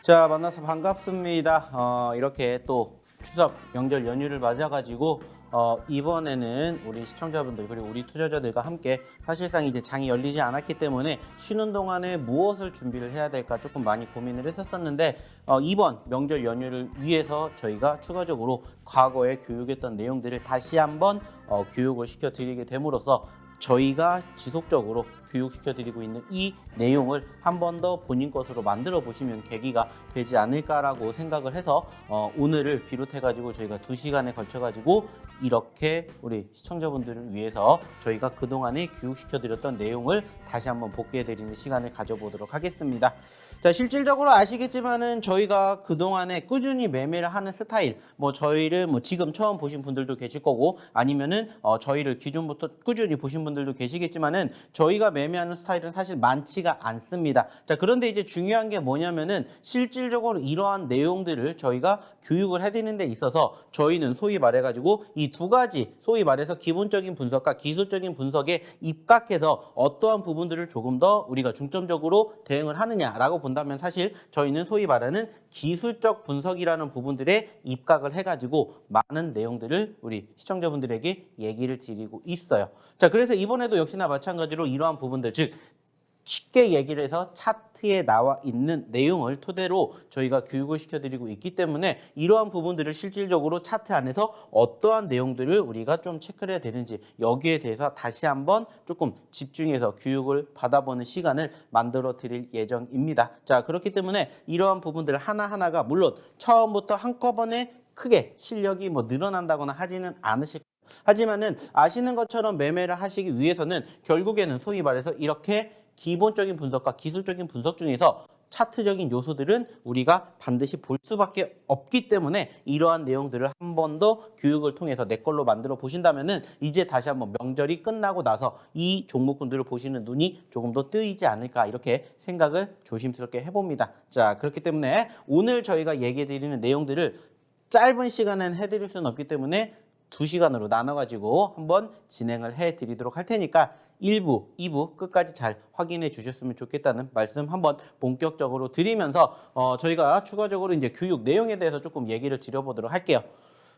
자, 만나서 반갑습니다. 이렇게 또 추석 명절 연휴를 맞아가지고 이번에는 우리 시청자분들 그리고 우리 투자자들과 함께 사실상 이제 장이 열리지 않았기 때문에 쉬는 동안에 무엇을 준비를 해야 될까 조금 많이 고민을 했었는데 이번 명절 연휴를 위해서 저희가 추가적으로 과거에 교육했던 내용들을 다시 한번 교육을 시켜드리게 됨으로써 저희가 지속적으로 교육시켜드리고 있는 이 내용을 한 번 더 본인 것으로 만들어 보시면 계기가 되지 않을까라고 생각을 해서 오늘을 비롯해가지고 저희가 2시간에 걸쳐가지고 이렇게 우리 시청자분들을 위해서 저희가 그동안에 교육시켜드렸던 내용을 다시 한번 복귀해드리는 시간을 가져보도록 하겠습니다. 자, 실질적으로 아시겠지만은 저희가 그동안에 꾸준히 매매를 하는 스타일, 저희를 지금 처음 보신 분들도 계실 거고 아니면은 저희를 기존부터 꾸준히 보신 분들도 계시겠지만은 저희가 매매하는 스타일은 사실 많지가 않습니다. 자, 그런데 이제 중요한 게 뭐냐면은 실질적으로 이러한 내용들을 저희가 교육을 해드리는 데 있어서 저희는 소위 말해가지고 이 두 가지 소위 말해서 기본적인 분석과 기술적인 분석에 입각해서 어떠한 부분들을 조금 더 우리가 중점적으로 대응을 하느냐라고 본다면 사실 저희는 소위 말하는 기술적 분석이라는 부분들에 입각을 해가지고 많은 내용들을 우리 시청자분들에게 얘기를 드리고 있어요. 자, 그래서 이번에도 역시나 마찬가지로 이러한 부분들, 즉 쉽게 얘기를 해서 차트에 나와 있는 내용을 토대로 저희가 교육을 시켜드리고 있기 때문에 이러한 부분들을 실질적으로 차트 안에서 어떠한 내용들을 우리가 좀 체크를 해야 되는지 여기에 대해서 다시 한번 조금 집중해서 교육을 받아보는 시간을 만들어 드릴 예정입니다. 자, 그렇기 때문에 이러한 부분들 하나하나가 물론 처음부터 한꺼번에 크게 실력이 늘어난다거나 하지는 않으실 거예요. 하지만은 아시는 것처럼 매매를 하시기 위해서는 결국에는 소위 말해서 이렇게 기본적인 분석과 기술적인 분석 중에서 차트적인 요소들은 우리가 반드시 볼 수밖에 없기 때문에 이러한 내용들을 한 번 더 교육을 통해서 내 걸로 만들어 보신다면은 이제 다시 한번 명절이 끝나고 나서 이 종목군들을 보시는 눈이 조금 더 뜨이지 않을까 이렇게 생각을 조심스럽게 해봅니다. 자, 그렇기 때문에 오늘 저희가 얘기해 드리는 내용들을 짧은 시간은 해드릴 수는 없기 때문에 2시간으로 나눠가지고 한번 진행을 해드리도록 할 테니까 1부, 2부 끝까지 잘 확인해 주셨으면 좋겠다는 말씀 한번 본격적으로 드리면서 저희가 추가적으로 이제 교육 내용에 대해서 조금 얘기를 드려보도록 할게요.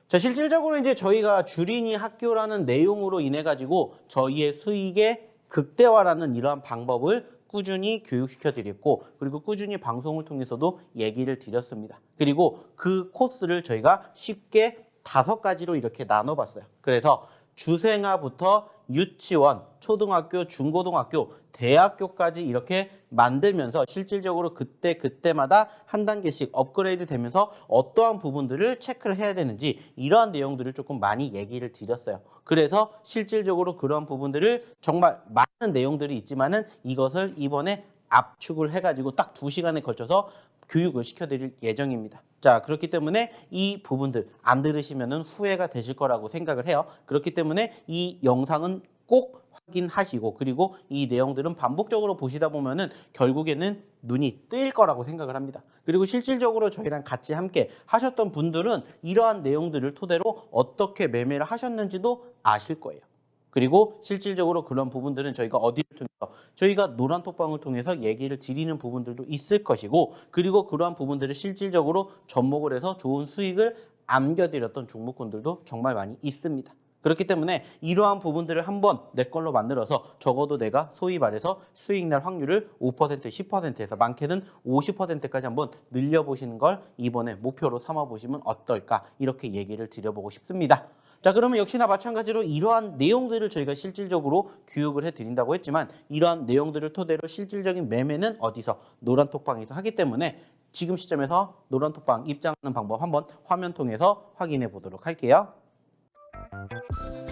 자, 실질적으로 이제 저희가 주린이 학교라는 내용으로 인해 가지고 저희의 수익의 극대화라는 이러한 방법을 꾸준히 교육시켜 드렸고 그리고 꾸준히 방송을 통해서도 얘기를 드렸습니다. 그리고 그 코스를 저희가 쉽게 5가지로 이렇게 나눠봤어요. 그래서 주생아부터 유치원, 초등학교, 중고등학교, 대학교까지 이렇게 만들면서 실질적으로 그때마다 한 단계씩 업그레이드 되면서 어떠한 부분들을 체크를 해야 되는지 이러한 내용들을 조금 많이 얘기를 드렸어요. 그래서 실질적으로 그런 부분들을 정말 많은 내용들이 있지만은 이것을 이번에 압축을 해가지고 딱 2시간에 걸쳐서 교육을 시켜드릴 예정입니다. 자, 그렇기 때문에 이 부분들 안 들으시면 후회가 되실 거라고 생각을 해요. 그렇기 때문에 이 영상은 꼭 확인하시고 그리고 이 내용들은 반복적으로 보시다 보면은 결국에는 눈이 뜨일 거라고 생각을 합니다. 그리고 실질적으로 저희랑 같이 함께 하셨던 분들은 이러한 내용들을 토대로 어떻게 매매를 하셨는지도 아실 거예요. 그리고 실질적으로 그런 부분들은 저희가 어디를 통해서 저희가 노란톡방을 통해서 얘기를 드리는 부분들도 있을 것이고 그리고 그러한 부분들을 실질적으로 접목을 해서 좋은 수익을 안겨드렸던 종목군들도 정말 많이 있습니다. 그렇기 때문에 이러한 부분들을 한번 내 걸로 만들어서 적어도 내가 소위 말해서 수익 날 확률을 5%, 10%에서 많게는 50%까지 한번 늘려보시는 걸 이번에 목표로 삼아보시면 어떨까 이렇게 얘기를 드려보고 싶습니다. 자, 그러면 역시나 마찬가지로 이러한 내용들을 저희가 실질적으로 교육을 해드린다고 했지만 이러한 내용들을 토대로 실질적인 매매는 어디서? 노란톡방에서 하기 때문에 지금 시점에서 노란톡방 입장하는 방법 한번 화면 통해서 확인해 보도록 할게요.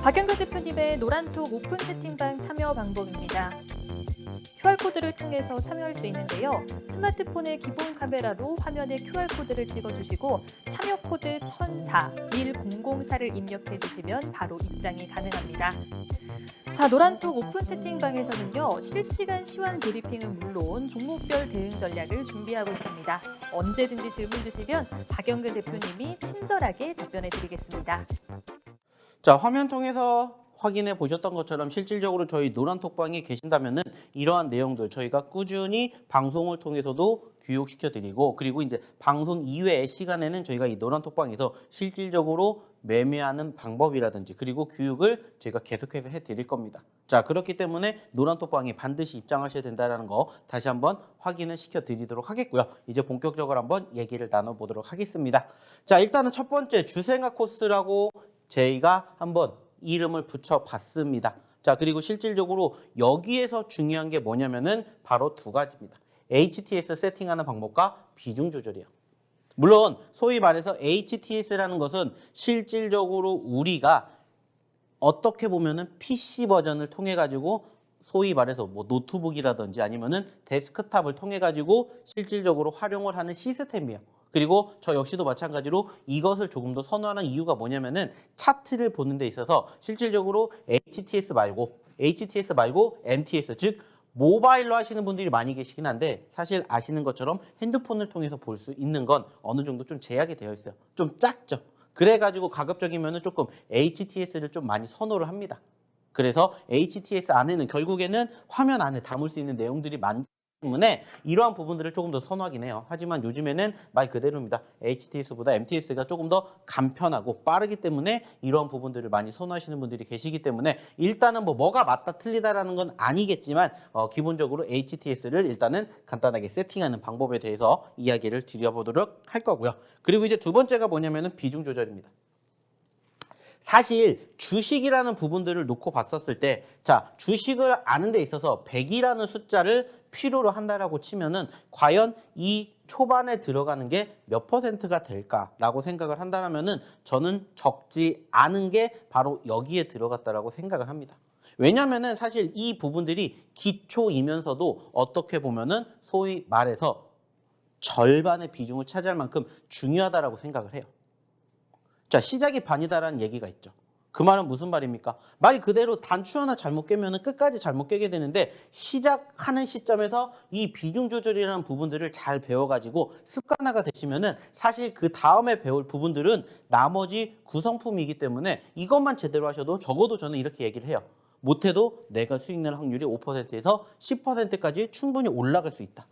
박영근 대표님의 노란톡 오픈 채팅방 참여 방법입니다. QR코드를 통해서 참여할 수 있는데요. 스마트폰의 기본 카메라로 화면에 QR코드를 찍어주시고 참여 코드 1004-1004를 입력해 주시면 바로 입장이 가능합니다. 자, 노란톡 오픈 채팅방에서는요. 실시간 시황 브리핑은 물론 종목별 대응 전략을 준비하고 있습니다. 언제든지 질문 주시면 박영근 대표님이 친절하게 답변해 드리겠습니다. 자, 화면 통해서 확인해 보셨던 것처럼 실질적으로 저희 노란톡방에 계신다면은 이러한 내용들 저희가 꾸준히 방송을 통해서도 교육시켜드리고 그리고 이제 방송 이외의 시간에는 저희가 이 노란톡방에서 실질적으로 매매하는 방법이라든지 그리고 교육을 저희가 계속해서 해드릴 겁니다. 자, 그렇기 때문에 노란톡방에 반드시 입장하셔야 된다는 거 다시 한번 확인을 시켜드리도록 하겠고요. 이제 본격적으로 한번 얘기를 나눠보도록 하겠습니다. 자, 일단은 첫 번째 주생아 코스라고 저희가 한번 이름을 붙여봤습니다. 자, 그리고 실질적으로 여기에서 중요한 게 뭐냐면은 바로 두 가지입니다. HTS 세팅하는 방법과 비중 조절이에요. 물론 소위 말해서 HTS라는 것은 실질적으로 우리가 어떻게 보면은 PC 버전을 통해 가지고 소위 말해서 뭐 노트북이라든지 아니면은 데스크탑을 통해 가지고 실질적으로 활용을 하는 시스템이에요. 그리고 저 역시도 마찬가지로 이것을 조금 더 선호하는 이유가 뭐냐면은 차트를 보는 데 있어서 실질적으로 HTS 말고 MTS 즉 모바일로 하시는 분들이 많이 계시긴 한데 사실 아시는 것처럼 핸드폰을 통해서 볼 수 있는 건 어느 정도 좀 제약이 되어 있어요. 좀 작죠. 그래가지고 가급적이면은 조금 HTS를 좀 많이 선호를 합니다. 그래서 HTS 안에는 결국에는 화면 안에 담을 수 있는 내용들이 많기 때문에 이러한 부분들을 조금 더 선호하긴 해요. 하지만 요즘에는 말 그대로입니다. HTS보다 MTS가 조금 더 간편하고 빠르기 때문에 이러한 부분들을 많이 선호하시는 분들이 계시기 때문에 일단은 뭐가 맞다 틀리다라는 건 아니겠지만 기본적으로 HTS를 일단은 간단하게 세팅하는 방법에 대해서 이야기를 드려보도록 할 거고요. 그리고 이제 두 번째가 뭐냐면은 비중 조절입니다. 사실 주식이라는 부분들을 놓고 봤었을 때, 자, 주식을 아는 데 있어서 100이라는 숫자를 필요로 한다라고 치면은 과연 이 초반에 들어가는 게 몇 %가 될까라고 생각을 한다면은 저는 적지 않은 게 바로 여기에 들어갔다라고 생각을 합니다. 왜냐면은 사실 이 부분들이 기초이면서도 어떻게 보면은 소위 말해서 절반의 비중을 차지할 만큼 중요하다라고 생각을 해요. 자, 시작이 반이다라는 얘기가 있죠. 그 말은 무슨 말입니까? 말 그대로 단추 하나 잘못 깨면 끝까지 잘못 깨게 되는데 시작하는 시점에서 이 비중 조절이라는 부분들을 잘 배워가지고 습관화가 되시면은 사실 그 다음에 배울 부분들은 나머지 구성품이기 때문에 이것만 제대로 하셔도 적어도 저는 이렇게 얘기를 해요. 못해도 내가 수익 낼 확률이 5%에서 10%까지 충분히 올라갈 수 있다.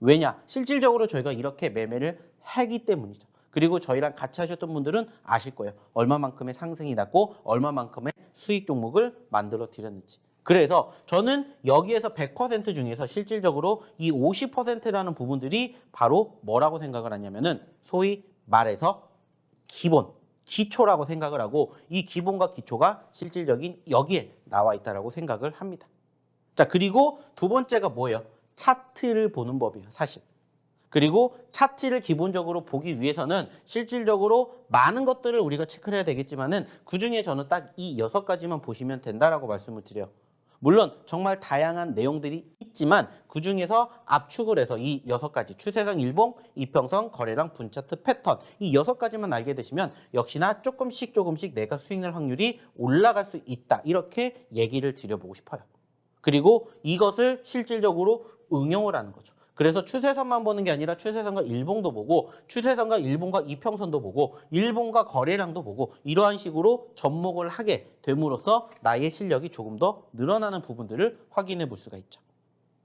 왜냐? 실질적으로 저희가 이렇게 매매를 하기 때문이죠. 그리고 저희랑 같이 하셨던 분들은 아실 거예요. 얼마만큼의 상승이 났고 얼마만큼의 수익 종목을 만들어 드렸는지. 그래서 저는 여기에서 100% 중에서 실질적으로 이 50%라는 부분들이 바로 뭐라고 생각을 하냐면은 소위 말해서 기초라고 생각을 하고 이 기본과 기초가 실질적인 여기에 나와 있다라고 생각을 합니다. 자, 그리고 두 번째가 뭐예요? 차트를 보는 법이에요, 사실. 그리고 차트를 기본적으로 보기 위해서는 실질적으로 많은 것들을 우리가 체크를 해야 되겠지만은 그중에 저는 딱 이 6가지만 보시면 된다라고 말씀을 드려요. 물론 정말 다양한 내용들이 있지만 그중에서 압축을 해서 이 6가지 추세선 일봉, 이평선, 거래량, 분차트, 패턴 이 6가지만 알게 되시면 역시나 조금씩 내가 수익 낼 확률이 올라갈 수 있다. 이렇게 얘기를 드려보고 싶어요. 그리고 이것을 실질적으로 응용을 하는 거죠. 그래서 추세선만 보는 게 아니라 추세선과 일봉도 보고 추세선과 일봉과 이평선도 보고 일봉과 거래량도 보고 이러한 식으로 접목을 하게 됨으로써 나의 실력이 조금 더 늘어나는 부분들을 확인해 볼 수가 있죠.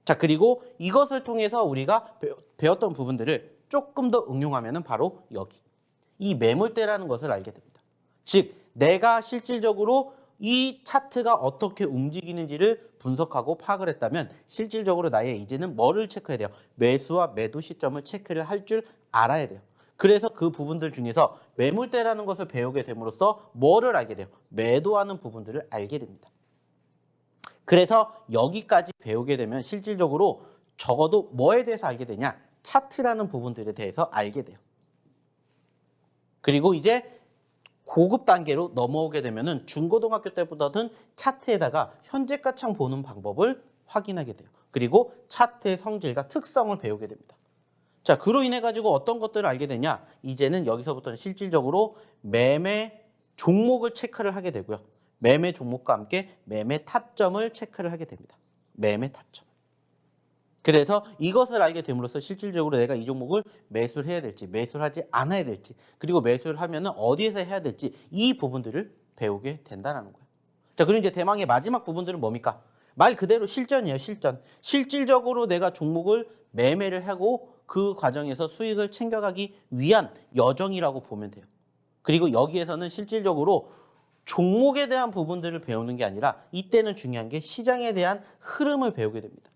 자, 그리고 이것을 통해서 우리가 배웠던 부분들을 조금 더 응용하면 바로 여기 이 매물대라는 것을 알게 됩니다. 즉 내가 실질적으로 이 차트가 어떻게 움직이는지를 분석하고 파악을 했다면 실질적으로 나의 이제는 뭐를 체크해야 돼요? 매수와 매도 시점을 체크를 할 줄 알아야 돼요. 그래서 그 부분들 중에서 매물대라는 것을 배우게 됨으로써 뭐를 알게 돼요? 매도하는 부분들을 알게 됩니다. 그래서 여기까지 배우게 되면 실질적으로 적어도 뭐에 대해서 알게 되냐? 차트라는 부분들에 대해서 알게 돼요. 그리고 이제 고급 단계로 넘어오게 되면은 중고등학교 때보다는 차트에다가 현재가 창 보는 방법을 확인하게 돼요. 그리고 차트의 성질과 특성을 배우게 됩니다. 자, 그로 인해 가지고 어떤 것들을 알게 되냐? 이제는 여기서부터는 실질적으로 매매 종목을 체크를 하게 되고요. 매매 종목과 함께 매매 타점을 체크를 하게 됩니다. 매매 타점. 그래서 이것을 알게 됨으로써 실질적으로 내가 이 종목을 매수를 해야 될지 매수를 하지 않아야 될지 그리고 매수를 하면은 어디에서 해야 될지 이 부분들을 배우게 된다는 거예요. 자, 그리고 이제 대망의 마지막 부분들은 뭡니까? 말 그대로 실전이에요, 실전. 실질적으로 내가 종목을 매매를 하고 그 과정에서 수익을 챙겨가기 위한 여정이라고 보면 돼요. 그리고 여기에서는 실질적으로 종목에 대한 부분들을 배우는 게 아니라 이때는 중요한 게 시장에 대한 흐름을 배우게 됩니다.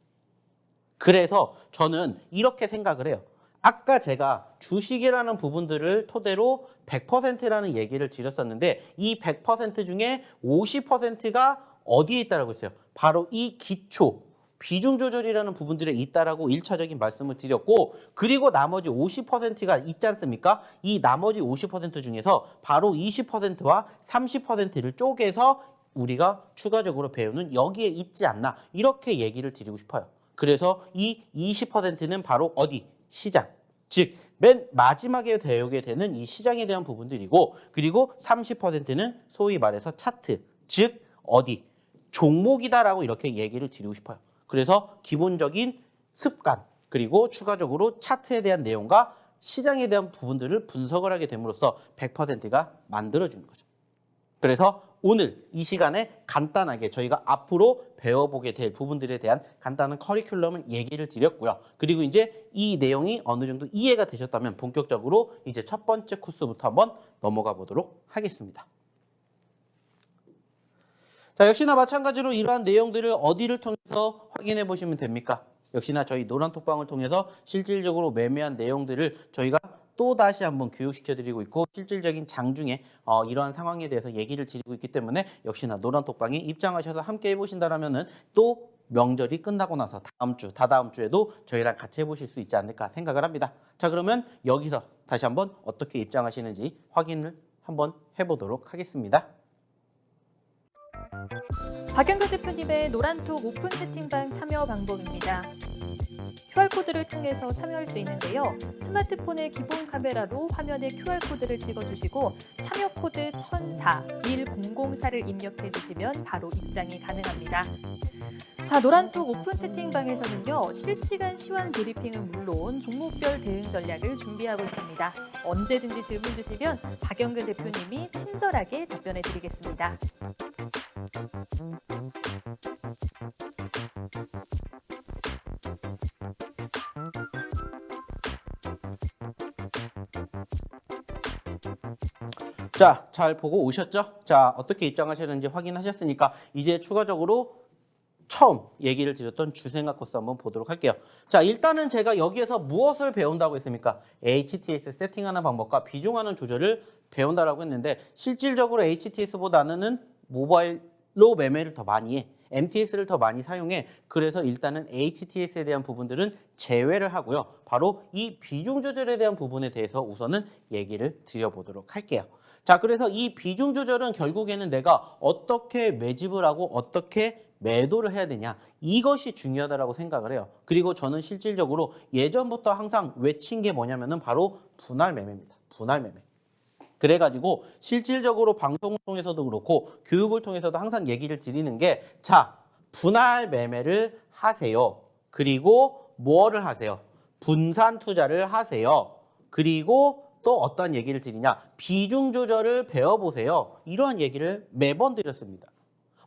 그래서 저는 이렇게 생각을 해요. 아까 제가 주식이라는 부분들을 토대로 100%라는 얘기를 드렸었는데 이 100% 중에 50%가 어디에 있다라고 했어요? 바로 이 기초, 비중 조절이라는 부분들에 있다라고 1차적인 말씀을 드렸고 그리고 나머지 50%가 있지 않습니까? 이 나머지 50% 중에서 바로 20%와 30%를 쪼개서 우리가 추가적으로 배우는 여기에 있지 않나 이렇게 얘기를 드리고 싶어요. 그래서 이 20%는 바로 어디? 시장. 즉, 맨 마지막에 배우게 되는 이 시장에 대한 부분들이고 그리고 30%는 소위 말해서 차트. 즉, 어디? 종목이다라고 이렇게 얘기를 드리고 싶어요. 그래서 기본적인 습관 그리고 추가적으로 차트에 대한 내용과 시장에 대한 부분들을 분석을 하게 됨으로써 100%가 만들어주는 거죠. 그래서 오늘 이 시간에 간단하게 저희가 앞으로 배워보게 될 부분들에 대한 간단한 커리큘럼을 얘기를 드렸고요. 그리고 이제 이 내용이 어느 정도 이해가 되셨다면 본격적으로 이제 첫 번째 코스부터 한번 넘어가 보도록 하겠습니다. 자, 역시나 마찬가지로 이러한 내용들을 어디를 통해서 확인해 보시면 됩니까? 역시나 저희 노란톡방을 통해서 실질적으로 매매한 내용들을 저희가 또 다시 한번 교육시켜 드리고 있고 실질적인 장중에 이러한 상황에 대해서 얘기를 드리고 있기 때문에 역시나 노란톡방에 입장하셔서 함께 해보신다라면은 또 명절이 끝나고 나서 다음 주, 다다음 주에도 저희랑 같이 해보실 수 있지 않을까 생각을 합니다. 자, 그러면 여기서 다시 한번 어떻게 입장하시는지 확인을 한번 해보도록 하겠습니다. 박영근 대표님의 노란톡 오픈 채팅방 참여 방법입니다. QR코드를 통해서 참여할 수 있는데요. 스마트폰의 기본 카메라로 화면에 QR코드를 찍어주시고 참여 코드 1004-1004를 입력해 주시면 바로 입장이 가능합니다. 자, 노란톡 오픈 채팅방에서는요. 실시간 시황 브리핑은 물론 종목별 대응 전략을 준비하고 있습니다. 언제든지 질문 주시면 박영근 대표님이 친절하게 답변해 드리겠습니다. 자, 잘 보고 오셨죠? 자, 어떻게 입장하시는지 확인하셨으니까 이제 추가적으로 처음 얘기를 드렸던 주생각 코스 한번 보도록 할게요. 자, 일단은 제가 여기에서 무엇을 배운다고 했습니까? HTS 세팅하는 방법과 비중하는 조절을 배운다라고 했는데 실질적으로 HTS보다는 모바일로 매매를 더 많이 해. MTS를 더 많이 사용해. 그래서 일단은 HTS에 대한 부분들은 제외를 하고요. 바로 이 비중 조절에 대한 부분에 대해서 우선은 얘기를 드려보도록 할게요. 자, 그래서 이 비중 조절은 결국에는 내가 어떻게 매집을 하고 어떻게 매도를 해야 되냐 이것이 중요하다고 생각을 해요. 그리고 저는 실질적으로 예전부터 항상 외친 게 뭐냐면은 바로 분할 매매입니다. 분할 매매. 그래가지고 실질적으로 방송을 통해서도 그렇고 교육을 통해서도 항상 얘기를 드리는 게 자, 분할 매매를 하세요. 그리고 뭐를 하세요? 분산 투자를 하세요. 그리고 또 어떤 얘기를 드리냐? 비중 조절을 배워보세요. 이러한 얘기를 매번 드렸습니다.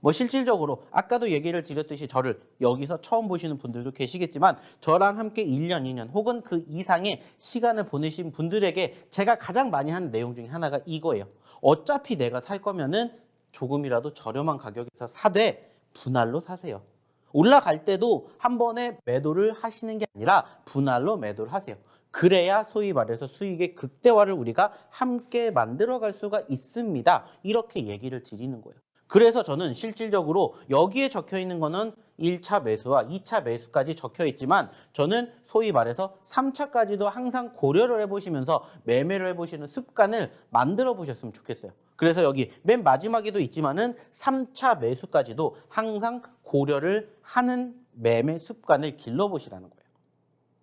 뭐 실질적으로 아까도 얘기를 드렸듯이 저를 여기서 처음 보시는 분들도 계시겠지만 저랑 함께 1년, 2년 혹은 그 이상의 시간을 보내신 분들에게 제가 가장 많이 하는 내용 중에 하나가 이거예요. 어차피 내가 살 거면은 조금이라도 저렴한 가격에서 사되 분할로 사세요. 올라갈 때도 한 번에 매도를 하시는 게 아니라 분할로 매도를 하세요. 그래야 소위 말해서 수익의 극대화를 우리가 함께 만들어갈 수가 있습니다. 이렇게 얘기를 드리는 거예요. 그래서 저는 실질적으로 여기에 적혀 있는 거는 1차 매수와 2차 매수까지 적혀 있지만 저는 소위 말해서 3차까지도 항상 고려를 해보시면서 매매를 해보시는 습관을 만들어 보셨으면 좋겠어요. 그래서 여기 맨 마지막에도 있지만은 3차 매수까지도 항상 고려를 하는 매매 습관을 길러보시라는 거예요.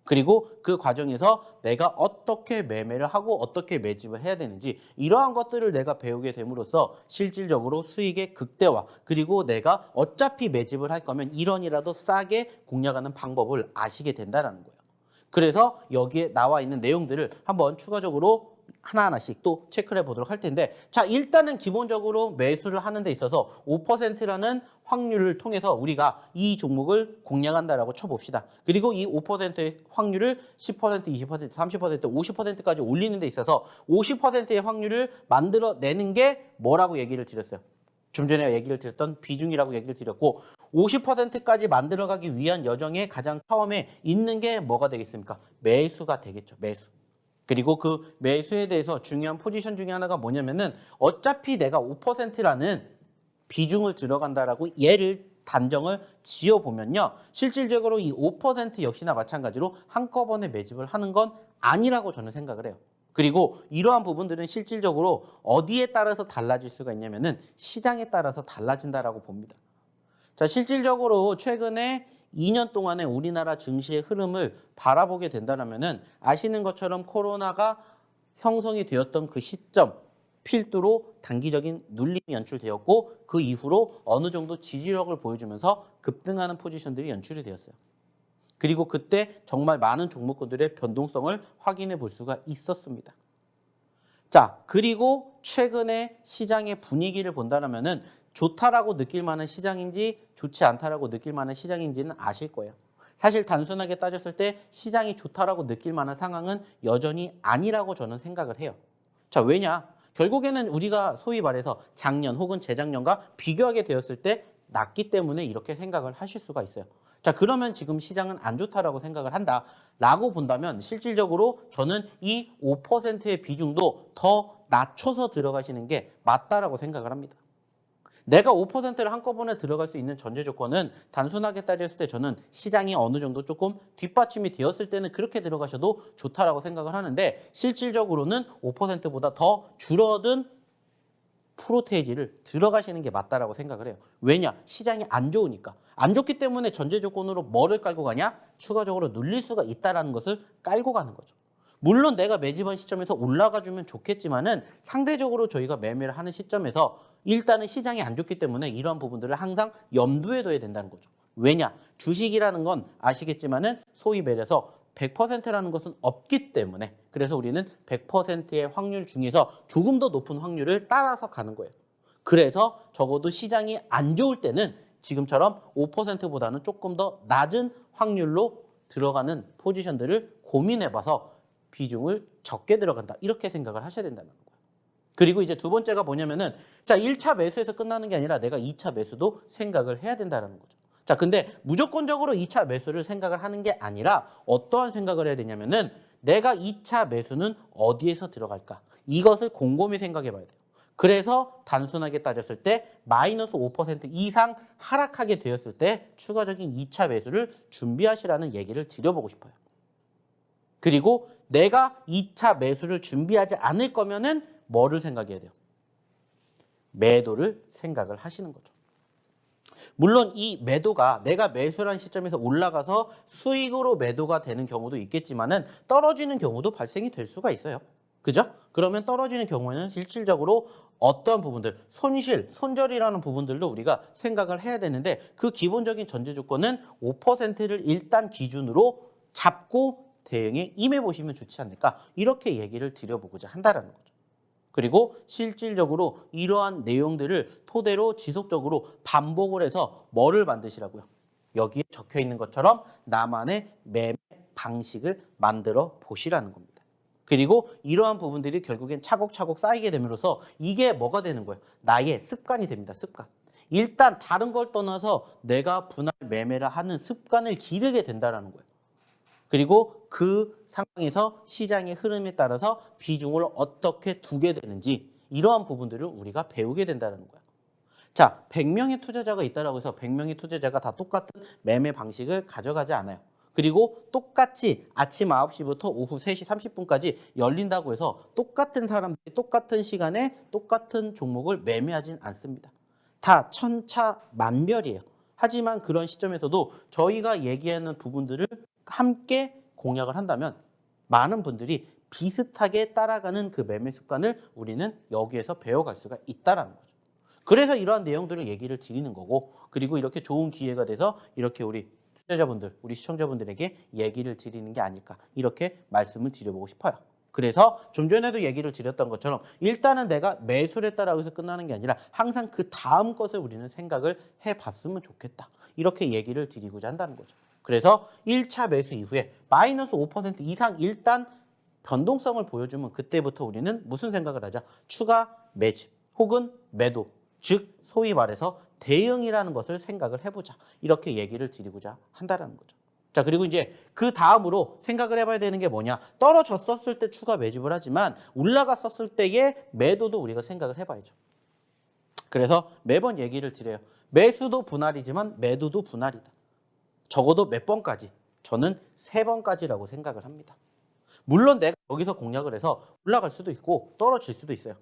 그리고 그 과정에서 내가 어떻게 매매를 하고 어떻게 매집을 해야 되는지 이러한 것들을 내가 배우게 됨으로써 실질적으로 수익의 극대화 그리고 내가 어차피 매집을 할 거면 1원이라도 싸게 공략하는 방법을 아시게 된다는 거예요. 그래서 여기에 나와 있는 내용들을 한번 추가적으로 하나하나씩 또 체크를 해보도록 할 텐데, 자, 일단은 기본적으로 매수를 하는 데 있어서 5%라는 확률을 통해서 우리가 이 종목을 공략한다라고 쳐봅시다. 그리고 이 5%의 확률을 10%, 20%, 30%, 50%까지 올리는 데 있어서 50%의 확률을 만들어내는 게 뭐라고 얘기를 드렸어요? 좀 전에 얘기를 드렸던 비중이라고 얘기를 드렸고, 50%까지 만들어가기 위한 여정에 가장 처음에 있는 게 뭐가 되겠습니까? 매수가 되겠죠. 매수. 그리고 그 매수에 대해서 중요한 포지션 중에 하나가 뭐냐면은 어차피 내가 5%라는 비중을 들어간다라고 얘를 단정을 지어보면요. 실질적으로 이 5% 역시나 마찬가지로 한꺼번에 매집을 하는 건 아니라고 저는 생각을 해요. 그리고 이러한 부분들은 실질적으로 어디에 따라서 달라질 수가 있냐면은 시장에 따라서 달라진다라고 봅니다. 자, 실질적으로 최근에 2년 동안의 우리나라 증시의 흐름을 바라보게 된다면은 아시는 것처럼 코로나가 형성이 되었던 그 시점 필두로 단기적인 눌림이 연출되었고 그 이후로 어느 정도 지지력을 보여주면서 급등하는 포지션들이 연출이 되었어요. 그리고 그때 정말 많은 종목군들의 변동성을 확인해 볼 수가 있었습니다. 자, 그리고 최근에 시장의 분위기를 본다면은 좋다라고 느낄 만한 시장인지 좋지 않다라고 느낄 만한 시장인지는 아실 거예요. 사실 단순하게 따졌을 때 시장이 좋다라고 느낄 만한 상황은 여전히 아니라고 저는 생각을 해요. 자, 왜냐? 결국에는 우리가 소위 말해서 작년 혹은 재작년과 비교하게 되었을 때 낮기 때문에 이렇게 생각을 하실 수가 있어요. 자, 그러면 지금 시장은 안 좋다라고 생각을 한다라고 본다면 실질적으로 저는 이 5%의 비중도 더 낮춰서 들어가시는 게 맞다라고 생각을 합니다. 내가 5%를 한꺼번에 들어갈 수 있는 전제 조건은 단순하게 따졌을 때 저는 시장이 어느 정도 조금 뒷받침이 되었을 때는 그렇게 들어가셔도 좋다라고 생각을 하는데 실질적으로는 5%보다 더 줄어든 프로테이지를 들어가시는 게 맞다라고 생각을 해요. 왜냐? 시장이 안 좋으니까. 안 좋기 때문에 전제 조건으로 뭐를 깔고 가냐? 추가적으로 눌릴 수가 있다는 것을 깔고 가는 거죠. 물론 내가 매집한 시점에서 올라가주면 좋겠지만은 상대적으로 저희가 매매를 하는 시점에서 일단은 시장이 안 좋기 때문에 이러한 부분들을 항상 염두에 둬야 된다는 거죠. 왜냐? 주식이라는 건 아시겠지만은 소위 말해서 100%라는 것은 없기 때문에 그래서 우리는 100%의 확률 중에서 조금 더 높은 확률을 따라서 가는 거예요. 그래서 적어도 시장이 안 좋을 때는 지금처럼 5%보다는 조금 더 낮은 확률로 들어가는 포지션들을 고민해봐서 비중을 적게 들어간다. 이렇게 생각을 하셔야 된다는 거예요. 그리고 이제 두 번째가 뭐냐면은 자, 1차 매수에서 끝나는 게 아니라 내가 2차 매수도 생각을 해야 된다는 거죠. 자, 근데 무조건적으로 2차 매수를 생각을 하는 게 아니라 어떠한 생각을 해야 되냐면은 내가 2차 매수는 어디에서 들어갈까? 이것을 곰곰이 생각해 봐야 돼요. 그래서 단순하게 따졌을 때 마이너스 5% 이상 하락하게 되었을 때 추가적인 2차 매수를 준비하시라는 얘기를 드려보고 싶어요. 그리고 내가 2차 매수를 준비하지 않을 거면은 뭐를 생각해야 돼요? 매도를 생각을 하시는 거죠. 물론 이 매도가 내가 매수란 시점에서 올라가서 수익으로 매도가 되는 경우도 있겠지만은 떨어지는 경우도 발생이 될 수가 있어요. 그죠? 그러면 떨어지는 경우에는 실질적으로 어떠한 부분들, 손절이라는 부분들도 우리가 생각을 해야 되는데 그 기본적인 전제 조건은 5%를 일단 기준으로 잡고 대응에 임해 보시면 좋지 않을까 이렇게 얘기를 드려보고자 한다는 거죠. 그리고 실질적으로 이러한 내용들을 토대로 지속적으로 반복을 해서 뭐를 만드시라고요? 여기에 적혀 있는 것처럼 나만의 매매 방식을 만들어 보시라는 겁니다. 그리고 이러한 부분들이 결국엔 차곡차곡 쌓이게 됨으로써 이게 뭐가 되는 거예요? 나의 습관이 됩니다. 습관. 일단 다른 걸 떠나서 내가 분할 매매를 하는 습관을 기르게 된다는 거예요. 그리고 그 상황에서 시장의 흐름에 따라서 비중을 어떻게 두게 되는지 이러한 부분들을 우리가 배우게 된다는 거예요. 자, 100명의 투자자가 있다고 해서 100명의 투자자가 다 똑같은 매매 방식을 가져가지 않아요. 그리고 똑같이 아침 9시부터 오후 3시 30분까지 열린다고 해서 똑같은 사람들이 똑같은 시간에 똑같은 종목을 매매하진 않습니다. 다 천차만별이에요. 하지만 그런 시점에서도 저희가 얘기하는 부분들을 함께 공략을 한다면 많은 분들이 비슷하게 따라가는 그 매매 습관을 우리는 여기에서 배워갈 수가 있다는 거죠. 그래서 이러한 내용들을 얘기를 드리는 거고 그리고 이렇게 좋은 기회가 돼서 이렇게 우리 투자자분들, 우리 시청자분들에게 얘기를 드리는 게 아닐까 이렇게 말씀을 드려보고 싶어요. 그래서 좀 전에도 얘기를 드렸던 것처럼 일단은 내가 매수를 했다라고 해서 끝나는 게 아니라 항상 그 다음 것을 우리는 생각을 해봤으면 좋겠다. 이렇게 얘기를 드리고자 한다는 거죠. 그래서 1차 매수 이후에 마이너스 5% 이상 일단 변동성을 보여주면 그때부터 우리는 무슨 생각을 하자? 추가 매집 혹은 매도, 즉 소위 말해서 대응이라는 것을 생각을 해보자. 이렇게 얘기를 드리고자 한다는 거죠. 자, 그리고 이제 그 다음으로 생각을 해봐야 되는 게 뭐냐? 떨어졌었을 때 추가 매집을 하지만 올라갔었을 때의 매도도 우리가 생각을 해봐야죠. 그래서 매번 얘기를 드려요. 매수도 분할이지만 매도도 분할이다. 적어도 몇 번까지? 저는 3번까지라고 생각을 합니다. 물론 내가 여기서 공략을 해서 올라갈 수도 있고 떨어질 수도 있어요.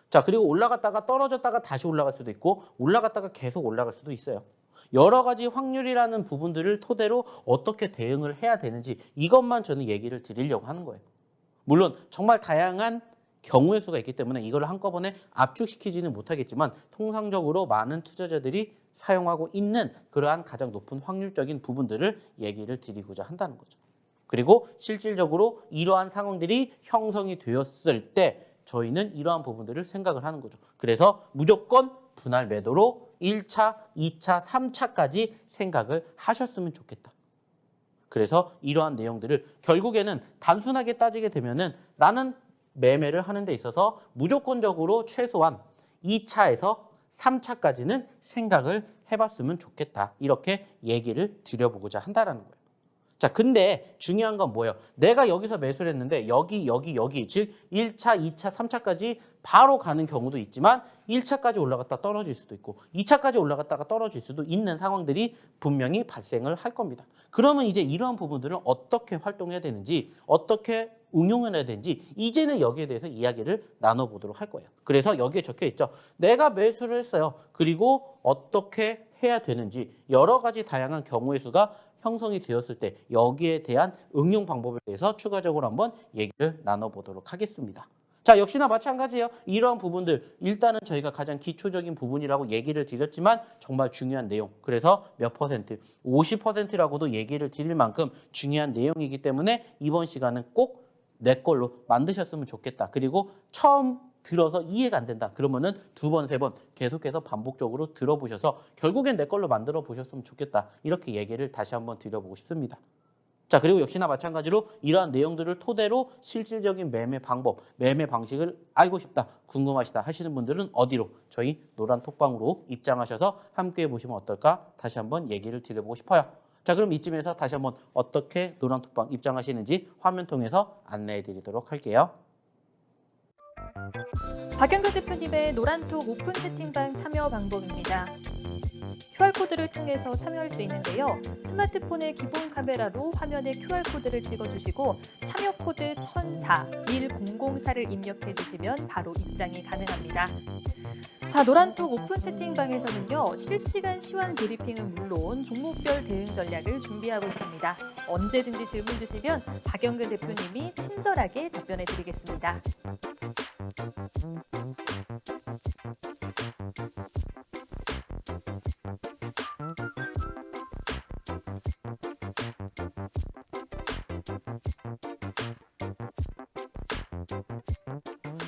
자, 그리고 올라갔다가 떨어졌다가 다시 올라갈 수도 있고 올라갔다가 계속 올라갈 수도 있어요. 여러 가지 확률이라는 부분들을 토대로 어떻게 대응을 해야 되는지 이것만 저는 얘기를 드리려고 하는 거예요. 물론 정말 다양한 경우의 수가 있기 때문에 이걸 한꺼번에 압축시키지는 못하겠지만 통상적으로 많은 투자자들이 사용하고 있는 그러한 가장 높은 확률적인 부분들을 얘기를 드리고자 한다는 거죠. 그리고 실질적으로 이러한 상황들이 형성이 되었을 때 저희는 이러한 부분들을 생각을 하는 거죠. 그래서 무조건 분할 매도로 1차, 2차, 3차까지 생각을 하셨으면 좋겠다. 그래서 이러한 내용들을 결국에는 단순하게 따지게 되면은 나는 매매를 하는 데 있어서 무조건적으로 최소한 2차에서 3차까지는 생각을 해봤으면 좋겠다. 이렇게 얘기를 드려보고자 한다는 거예요. 자, 근데 중요한 건 뭐예요? 내가 여기서 매수를 했는데 여기, 즉 1차, 2차, 3차까지 바로 가는 경우도 있지만 1차까지 올라갔다 떨어질 수도 있고 2차까지 올라갔다가 떨어질 수도 있는 상황들이 분명히 발생을 할 겁니다. 그러면 이제 이러한 부분들을 어떻게 활동해야 되는지, 어떻게 응용해야 되는지 이제는 여기에 대해서 이야기를 나눠보도록 할 거예요. 그래서 여기에 적혀 있죠. 내가 매수를 했어요. 그리고 어떻게 해야 되는지 여러 가지 다양한 경우의 수가 형성이 되었을 때 여기에 대한 응용 방법에 대해서 추가적으로 한번 얘기를 나눠보도록 하겠습니다. 자, 역시나 마찬가지예요. 이러한 부분들 일단은 저희가 가장 기초적인 부분이라고 얘기를 드렸지만 정말 중요한 내용. 그래서 몇 퍼센트, 50%라고도 얘기를 드릴 만큼 중요한 내용이기 때문에 이번 시간은 꼭 내 걸로 만드셨으면 좋겠다. 그리고 처음 들어서 이해가 안 된다. 그러면은 2번, 3번 계속해서 반복적으로 들어보셔서 결국엔 내 걸로 만들어 보셨으면 좋겠다. 이렇게 얘기를 다시 한번 드려보고 싶습니다. 자, 그리고 역시나 마찬가지로 이러한 내용들을 토대로 실질적인 매매 방법, 매매 방식을 알고 싶다, 궁금하시다 하시는 분들은 어디로? 저희 노란 톡방으로 입장하셔서 함께 해보시면 어떨까? 다시 한번 얘기를 드려보고 싶어요. 자, 그럼 이쯤에서 다시 한번 어떻게 노란 톡방 입장하시는지 화면 통해서 안내해 드리도록 할게요. 박영근 대표님의 노란톡 오픈 채팅방 참여 방법입니다. QR코드를 통해서 참여할 수 있는데요. 스마트폰의 기본 카메라로 화면에 QR코드를 찍어주시고 참여 코드 1004-1004를 입력해 주시면 바로 입장이 가능합니다. 자, 노란톡 오픈 채팅방에서는요. 실시간 시황 브리핑은 물론 종목별 대응 전략을 준비하고 있습니다. 언제든지 질문 주시면 박영근 대표님이 친절하게 답변해 드리겠습니다.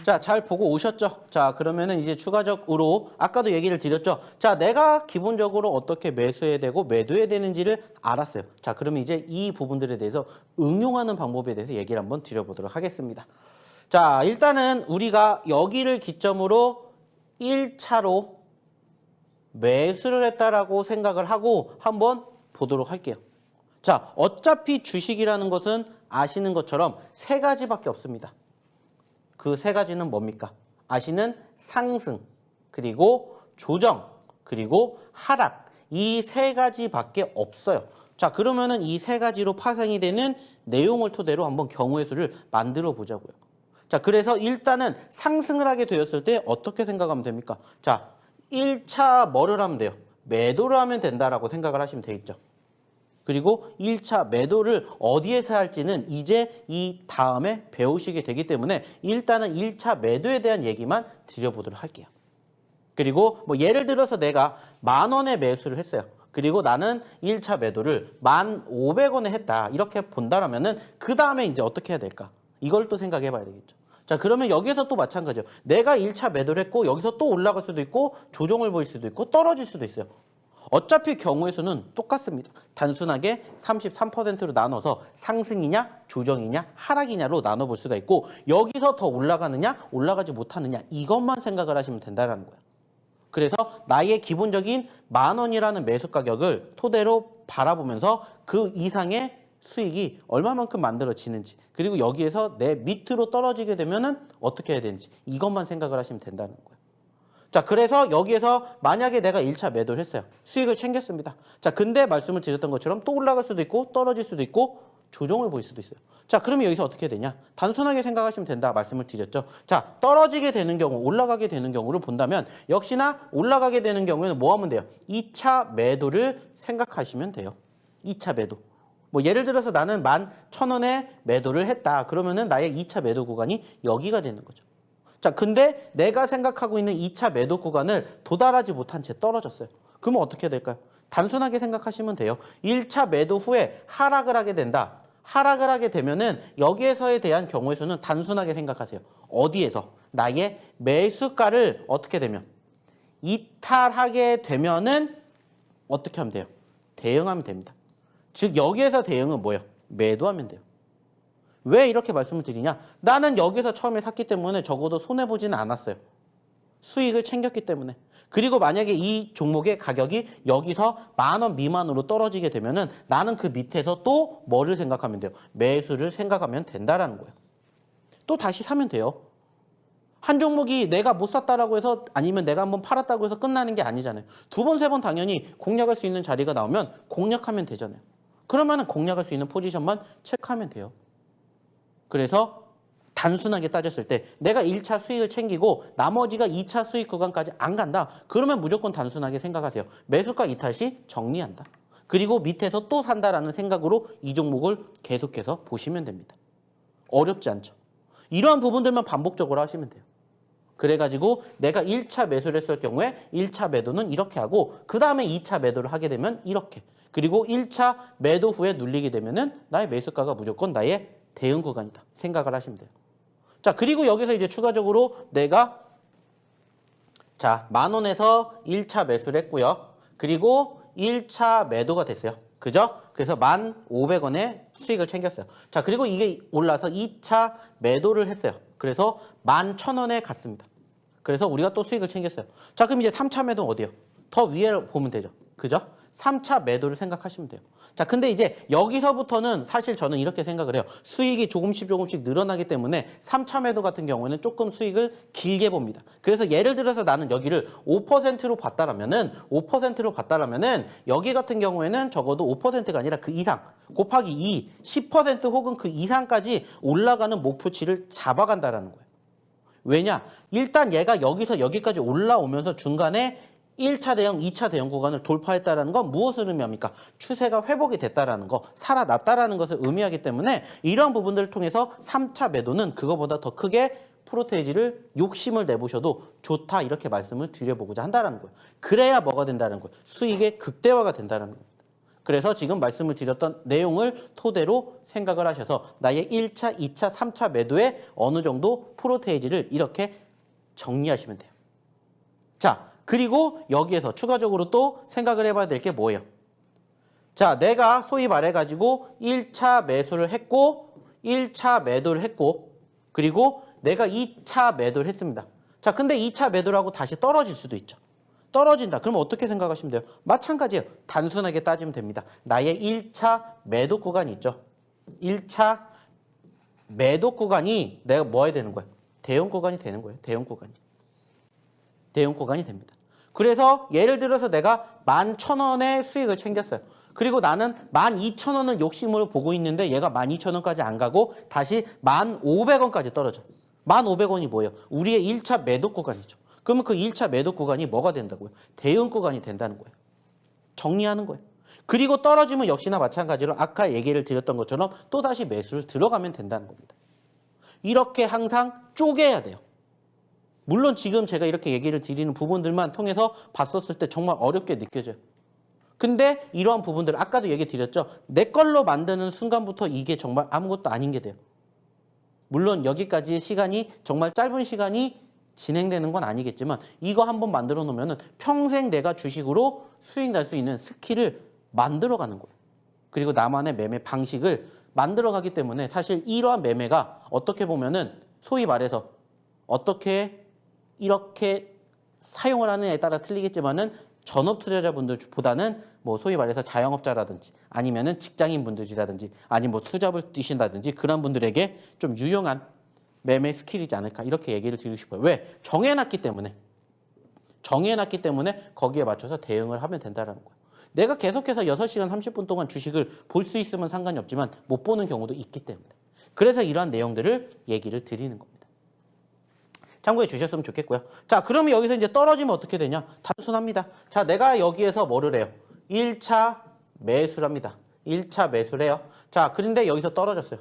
자, 잘 보고 오셨죠? 자, 그러면은 이제 추가적으로 아까도 얘기를 드렸죠? 자, 내가 기본적으로 어떻게 매수해야 되고 매도해야 되는지를 알았어요. 자, 그러면 이제 이 부분들에 대해서 응용하는 방법에 대해서 얘기를 한번 드려보도록 하겠습니다. 자, 일단은 우리가 여기를 기점으로 1차로 매수를 했다라고 생각을 하고 한번 보도록 할게요. 자, 어차피 주식이라는 것은 아시는 것처럼 3가지밖에 없습니다. 그 3가지는 뭡니까? 아시는 상승, 그리고 조정, 그리고 하락. 이 3가지밖에 없어요. 자, 그러면은 이 3가지로 파생이 되는 내용을 토대로 한번 경우의 수를 만들어 보자고요. 자, 그래서 일단은 상승을 하게 되었을 때 어떻게 생각하면 됩니까? 자, 1차 뭐를 하면 돼요? 매도를 하면 된다라고 생각을 하시면 되겠죠. 그리고 1차 매도를 어디에서 할지는 이제 이 다음에 배우시게 되기 때문에 일단은 1차 매도에 대한 얘기만 드려보도록 할게요. 그리고 뭐 예를 들어서 내가 10,000원에 매수를 했어요. 그리고 나는 1차 매도를 1,500원에 했다. 이렇게 본다라면은 그 다음에 이제 어떻게 해야 될까? 이걸 또 생각해 봐야 되겠죠. 자, 그러면 여기서 또 마찬가지예요. 내가 1차 매도를 했고 여기서 또 올라갈 수도 있고 조정을 보일 수도 있고 떨어질 수도 있어요. 어차피 경우의 수는 똑같습니다. 단순하게 33%로 나눠서 상승이냐 조정이냐 하락이냐로 나눠볼 수가 있고 여기서 더 올라가느냐 올라가지 못하느냐 이것만 생각을 하시면 된다는 거예요. 그래서 나의 기본적인 10,000원이라는 매수 가격을 토대로 바라보면서 그 이상의 수익이 얼마만큼 만들어지는지 그리고 여기에서 내 밑으로 떨어지게 되면은 어떻게 해야 되는지 이것만 생각을 하시면 된다는 거예요. 자, 그래서 여기에서 만약에 내가 1차 매도를 했어요. 수익을 챙겼습니다. 자, 근데 말씀을 드렸던 것처럼 또 올라갈 수도 있고 떨어질 수도 있고 조정을 보일 수도 있어요. 자, 그러면 여기서 어떻게 되냐? 단순하게 생각하시면 된다 말씀을 드렸죠. 자, 떨어지게 되는 경우, 올라가게 되는 경우를 본다면 역시나 올라가게 되는 경우에는 뭐 하면 돼요? 2차 매도를 생각하시면 돼요. 2차 매도. 뭐 예를 들어서 나는 11,000원에 매도를 했다. 그러면은 나의 2차 매도 구간이 여기가 되는 거죠. 자, 근데 내가 생각하고 있는 2차 매도 구간을 도달하지 못한 채 떨어졌어요. 그러면 어떻게 해야 될까요? 단순하게 생각하시면 돼요. 1차 매도 후에 하락을 하게 된다. 하락을 하게 되면은 여기에서에 대한 경우의 수는 단순하게 생각하세요. 어디에서? 나의 매수가를 어떻게 되면? 이탈하게 되면은 어떻게 하면 돼요? 대응하면 됩니다. 즉 여기에서 대응은 뭐예요? 매도하면 돼요. 왜 이렇게 말씀을 드리냐? 나는 여기서 처음에 샀기 때문에 적어도 손해보지는 않았어요. 수익을 챙겼기 때문에. 그리고 만약에 이 종목의 가격이 여기서 10,000원 미만으로 떨어지게 되면은 나는 그 밑에서 또 뭐를 생각하면 돼요? 매수를 생각하면 된다라는 거예요. 또 다시 사면 돼요. 한 종목이 내가 못 샀다라고 해서 아니면 내가 한번 팔았다고 해서 끝나는 게 아니잖아요. 2번, 3번 당연히 공략할 수 있는 자리가 나오면 공략하면 되잖아요. 그러면은 공략할 수 있는 포지션만 체크하면 돼요. 그래서 단순하게 따졌을 때 내가 1차 수익을 챙기고 나머지가 2차 수익 구간까지 안 간다. 그러면 무조건 단순하게 생각하세요. 매수가 이탈 시 정리한다. 그리고 밑에서 또 산다라는 생각으로 이 종목을 계속해서 보시면 됩니다. 어렵지 않죠. 이러한 부분들만 반복적으로 하시면 돼요. 그래가지고 내가 1차 매수를 했을 경우에 1차 매도는 이렇게 하고 그 다음에 2차 매도를 하게 되면 이렇게 그리고 1차 매도 후에 눌리게 되면은 나의 매수가가 무조건 나의 대응 구간이다 생각을 하시면 돼요. 자, 그리고 여기서 이제 추가적으로 내가 자 10,000원에서 1차 매수를 했고요. 그리고 1차 매도가 됐어요. 그죠? 그래서 1,500원에 수익을 챙겼어요. 자, 그리고 이게 올라서 2차 매도를 했어요. 그래서 11,000원에 갔습니다. 그래서 우리가 또 수익을 챙겼어요. 자, 그럼 이제 3차 매도는 어디예요? 더 위에 보면 되죠. 그죠? 3차 매도를 생각하시면 돼요. 자, 근데 이제 여기서부터는 사실 저는 이렇게 생각을 해요. 수익이 조금씩 늘어나기 때문에 3차 매도 같은 경우에는 조금 수익을 길게 봅니다. 그래서 예를 들어서 나는 여기를 5%로 봤다라면은 여기 같은 경우에는 적어도 5%가 아니라 그 이상 곱하기 2, 10% 혹은 그 이상까지 올라가는 목표치를 잡아간다라는 거예요. 왜냐? 일단 얘가 여기서 여기까지 올라오면서 중간에 1차 대형, 2차 대형 구간을 돌파했다는 건 무엇을 의미합니까? 추세가 회복이 됐다라는 거, 살아났다라는 것을 의미하기 때문에 이러한 부분들을 통해서 3차 매도는 그거보다 더 크게 프로테이지를 욕심을 내보셔도 좋다 이렇게 말씀을 드려보고자 한다는 거예요. 그래야 뭐가 된다는 거예요? 수익의 극대화가 된다는 겁니다. 그래서 지금 말씀을 드렸던 내용을 토대로 생각을 하셔서 나의 1차, 2차, 3차 매도에 어느 정도 프로테이지를 이렇게 정리하시면 돼요. 자, 그리고 여기에서 추가적으로 또 생각을 해봐야 될 게 뭐예요? 자, 내가 소위 말해가지고 1차 매수를 했고 1차 매도를 했고 그리고 내가 2차 매도를 했습니다. 자, 근데 2차 매도를 하고 다시 떨어질 수도 있죠. 떨어진다. 그러면 어떻게 생각하시면 돼요? 마찬가지예요. 단순하게 따지면 됩니다. 나의 1차 매도 구간이 있죠. 1차 매도 구간이 내가 뭐 해야 되는 거예요? 대형 구간이 되는 거예요. 대형 구간이. 대형 구간이 됩니다. 그래서 예를 들어서 내가 11,000원의 수익을 챙겼어요. 그리고 나는 12,000원을 욕심으로 보고 있는데 얘가 12,000원까지 안 가고 다시 1,500원까지 떨어져. 1,500원이 뭐예요? 우리의 1차 매도 구간이죠. 그러면 그 1차 매도 구간이 뭐가 된다고요? 대응 구간이 된다는 거예요. 정리하는 거예요. 그리고 떨어지면 역시나 마찬가지로 아까 얘기를 드렸던 것처럼 또다시 매수를 들어가면 된다는 겁니다. 이렇게 항상 쪼개야 돼요. 물론 지금 제가 이렇게 얘기를 드리는 부분들만 통해서 봤었을 때 정말 어렵게 느껴져요. 근데 이러한 부분들 아까도 얘기 드렸죠. 내 걸로 만드는 순간부터 이게 정말 아무것도 아닌 게 돼요. 물론 여기까지의 시간이 정말 짧은 시간이 진행되는 건 아니겠지만 이거 한번 만들어 놓으면 평생 내가 주식으로 수익 날 수 있는 스킬을 만들어 가는 거예요. 그리고 나만의 매매 방식을 만들어 가기 때문에 사실 이러한 매매가 어떻게 보면은 소위 말해서 어떻게 이렇게 사용을 하느냐에 따라 틀리겠지만은 전업 투자자분들보다는 뭐 소위 말해서 자영업자라든지 아니면은 직장인분들이라든지 아니면 뭐 투잡을 뛰신다든지 그런 분들에게 좀 유용한 매매 스킬이지 않을까 이렇게 얘기를 드리고 싶어요. 왜? 정해놨기 때문에 거기에 맞춰서 대응을 하면 된다는 거예요. 내가 계속해서 6시간 30분 동안 주식을 볼 수 있으면 상관이 없지만 못 보는 경우도 있기 때문에 그래서 이러한 내용들을 얘기를 드리는 겁니다. 참고해 주셨으면 좋겠고요. 자, 그러면 여기서 이제 떨어지면 어떻게 되냐? 단순합니다. 자, 내가 여기에서 뭐를 해요? 1차 매수랍니다. 1차 매수를 해요. 자, 그런데 여기서 떨어졌어요.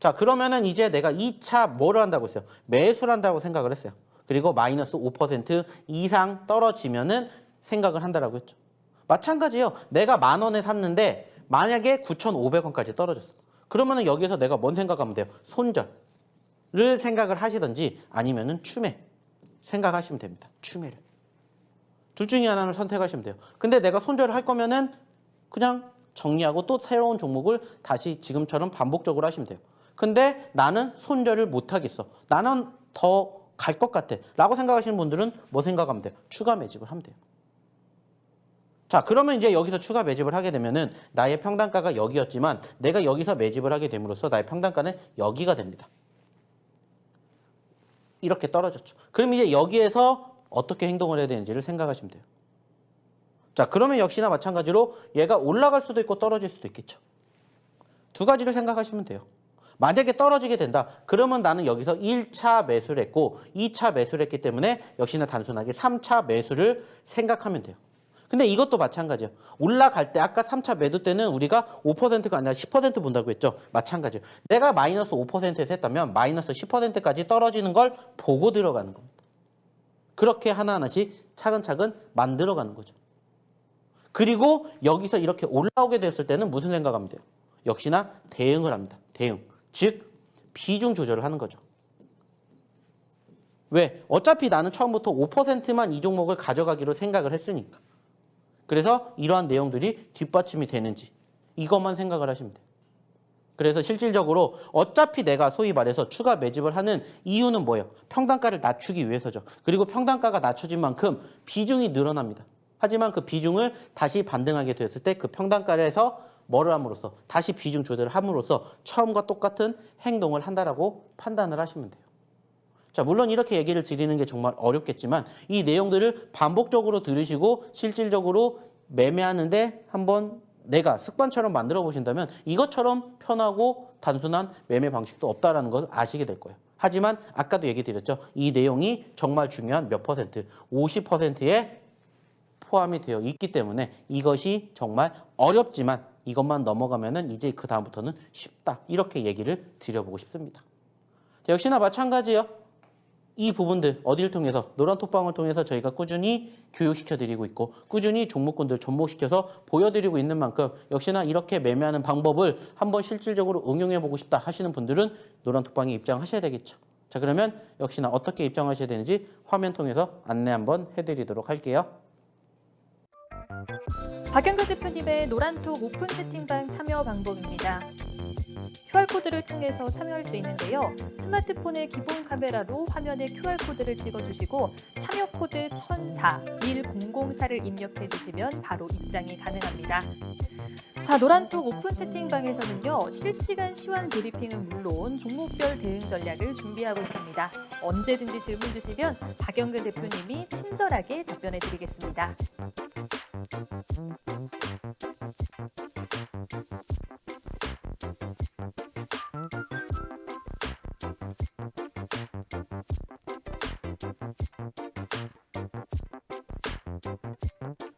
자, 그러면은 이제 내가 2차 뭐를 한다고 했어요? 매수를 한다고 생각을 했어요. 그리고 마이너스 5% 이상 떨어지면은 생각을 한다라고 했죠. 마찬가지예요. 내가 10,000원에 샀는데 만약에 9,500원까지 떨어졌어. 그러면은 여기서 내가 뭔 생각하면 돼요? 손절을 생각을 하시든지 아니면은 추매 생각하시면 됩니다. 추매를. 둘 중에 하나를 선택하시면 돼요. 근데 내가 손절을 할 거면은 그냥 정리하고 또 새로운 종목을 다시 지금처럼 반복적으로 하시면 돼요. 근데 나는 손절을 못 하겠어. 나는 더 갈 것 같아. 라고 생각하시는 분들은 뭐 생각하면 돼요? 추가 매집을 하면 돼요. 자, 그러면 이제 여기서 추가 매집을 하게 되면은 나의 평단가가 여기였지만 내가 여기서 매집을 하게 됨으로써 나의 평단가는 여기가 됩니다. 이렇게 떨어졌죠. 그럼 이제 여기에서 어떻게 행동을 해야 되는지를 생각하시면 돼요. 자, 그러면 역시나 마찬가지로 얘가 올라갈 수도 있고 떨어질 수도 있겠죠. 두 가지를 생각하시면 돼요. 만약에 떨어지게 된다. 그러면 나는 여기서 1차 매수를 했고 2차 매수를 했기 때문에 역시나 단순하게 3차 매수를 생각하면 돼요. 근데 이것도 마찬가지예요. 올라갈 때 아까 3차 매도 때는 우리가 5%가 아니라 10% 본다고 했죠. 마찬가지예요. 내가 마이너스 5%에서 했다면 마이너스 10%까지 떨어지는 걸 보고 들어가는 겁니다. 그렇게 하나하나씩 차근차근 만들어가는 거죠. 그리고 여기서 이렇게 올라오게 됐을 때는 무슨 생각하면 돼요? 역시나 대응을 합니다. 대응. 즉 비중 조절을 하는 거죠. 왜? 어차피 나는 처음부터 5%만 이 종목을 가져가기로 생각을 했으니까. 그래서 이러한 내용들이 뒷받침이 되는지 이것만 생각을 하시면 돼요. 그래서 실질적으로 어차피 내가 소위 말해서 추가 매집을 하는 이유는 뭐예요? 평단가를 낮추기 위해서죠. 그리고 평단가가 낮춰진 만큼 비중이 늘어납니다. 하지만 그 비중을 다시 반등하게 되었을 때 그 평단가에서 뭐를 함으로써 다시 비중 조절을 함으로써 처음과 똑같은 행동을 한다라고 판단을 하시면 돼요. 자, 물론 이렇게 얘기를 드리는 게 정말 어렵겠지만 이 내용들을 반복적으로 들으시고 실질적으로 매매하는데 한번 내가 습관처럼 만들어 보신다면 이것처럼 편하고 단순한 매매 방식도 없다라는 걸 아시게 될 거예요. 하지만 아까도 얘기 드렸죠. 이 내용이 정말 중요한 몇 퍼센트, 50%에 포함이 되어 있기 때문에 이것이 정말 어렵지만 이것만 넘어가면은 이제 그 다음부터는 쉽다. 이렇게 얘기를 드려보고 싶습니다. 자, 역시나 마찬가지예요. 이 부분들 어디를 통해서 노란톡방을 통해서 저희가 꾸준히 교육시켜드리고 있고 꾸준히 종목군들 접목시켜서 보여드리고 있는 만큼 역시나 이렇게 매매하는 방법을 한번 실질적으로 응용해보고 싶다 하시는 분들은 노란톡방에 입장하셔야 되겠죠. 자, 그러면 역시나 어떻게 입장하셔야 되는지 화면 통해서 안내 한번 해드리도록 할게요. 박영근 대표님의 노란톡 오픈 채팅방 참여 방법입니다. QR코드를 통해서 참여할 수 있는데요. 스마트폰의 기본 카메라로 화면에 QR코드를 찍어주시고 참여 코드 1004-1004를 입력해 주시면 바로 입장이 가능합니다. 자, 노란톡 오픈 채팅방에서는요. 실시간 시황 브리핑은 물론 종목별 대응 전략을 준비하고 있습니다. 언제든지 질문 주시면 박영근 대표님이 친절하게 답변해 드리겠습니다.